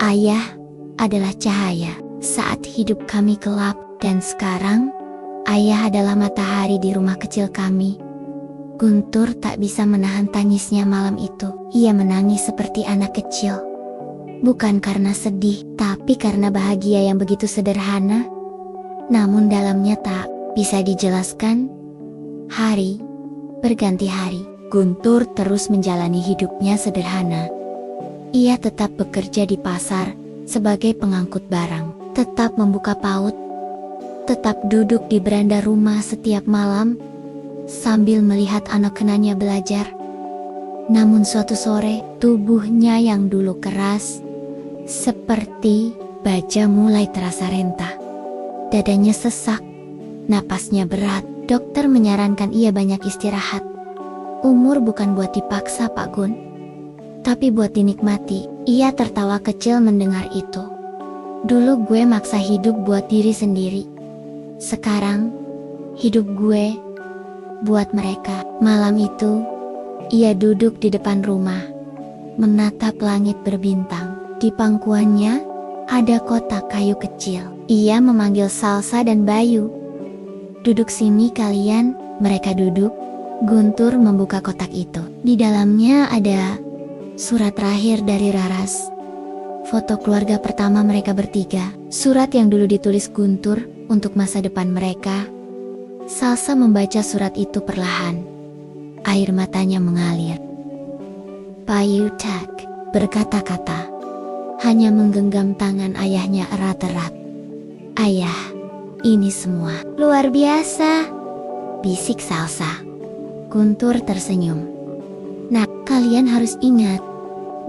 "Ayah adalah cahaya saat hidup kami gelap, dan sekarang ayah adalah matahari di rumah kecil kami." Guntur tak bisa menahan tangisnya malam itu. Ia menangis seperti anak kecil. Bukan karena sedih, tapi karena bahagia yang begitu sederhana, namun dalamnya tak bisa dijelaskan. Hari berganti hari, Guntur terus menjalani hidupnya sederhana. Ia tetap bekerja di pasar sebagai pengangkut barang, tetap membuka PAUD, tetap duduk di beranda rumah setiap malam sambil melihat anak-anaknya belajar. Namun suatu sore, tubuhnya yang dulu keras seperti baja mulai terasa rentah. Dadanya sesak, napasnya berat. Dokter menyarankan ia banyak istirahat. Umur bukan buat dipaksa, Pak Gun, tapi buat dinikmati. Ia tertawa kecil mendengar itu. "Dulu gue maksa hidup buat diri sendiri. Sekarang, hidup gue buat mereka." Malam itu, ia duduk di depan rumah, menatap langit berbintang. Di pangkuannya, ada kotak kayu kecil. Ia memanggil Salsa dan Bayu. Duduk sini kalian, mereka duduk. Guntur membuka kotak itu. Di dalamnya ada surat terakhir dari Raras. Foto keluarga pertama mereka bertiga. Surat yang dulu ditulis Guntur untuk masa depan mereka. Salsa membaca surat itu perlahan. Air matanya mengalir. Bayu Tak berkata-kata, hanya menggenggam tangan ayahnya erat-erat. Ayah, ini semua luar biasa, bisik Salsa. Guntur tersenyum. Nak, kalian harus ingat,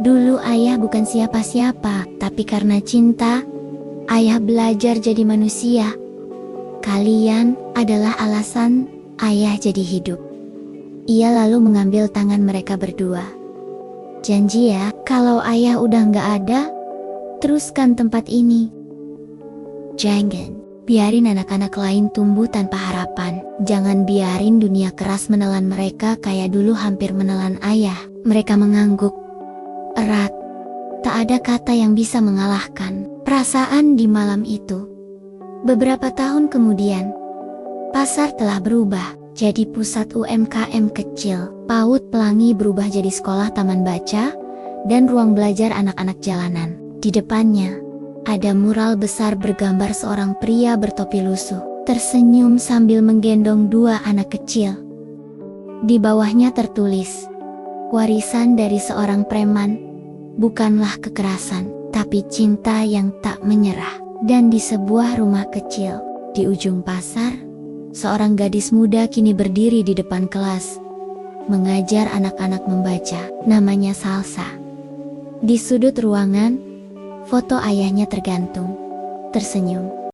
dulu ayah bukan siapa-siapa, tapi karena cinta, ayah belajar jadi manusia. Kalian adalah alasan ayah jadi hidup. Ia lalu mengambil tangan mereka berdua. Janji ya, kalau ayah udah nggak ada, teruskan tempat ini. Jangan biarin anak-anak lain tumbuh tanpa harapan. Jangan biarin dunia keras menelan mereka kayak dulu hampir menelan ayah. Mereka mengangguk erat. Tak ada kata yang bisa mengalahkan perasaan di malam itu. Beberapa tahun kemudian, pasar telah berubah jadi pusat UMKM kecil. PAUD Pelangi berubah jadi sekolah taman baca dan ruang belajar anak-anak jalanan. Di depannya, ada mural besar bergambar seorang pria bertopi lusuh, tersenyum sambil menggendong dua anak kecil. Di bawahnya tertulis, warisan dari seorang preman, bukanlah kekerasan, tapi cinta yang tak menyerah. Dan di sebuah rumah kecil, di ujung pasar, seorang gadis muda kini berdiri di depan kelas, mengajar anak-anak membaca. Namanya Salsa. Di sudut ruangan, foto ayahnya tergantung, tersenyum.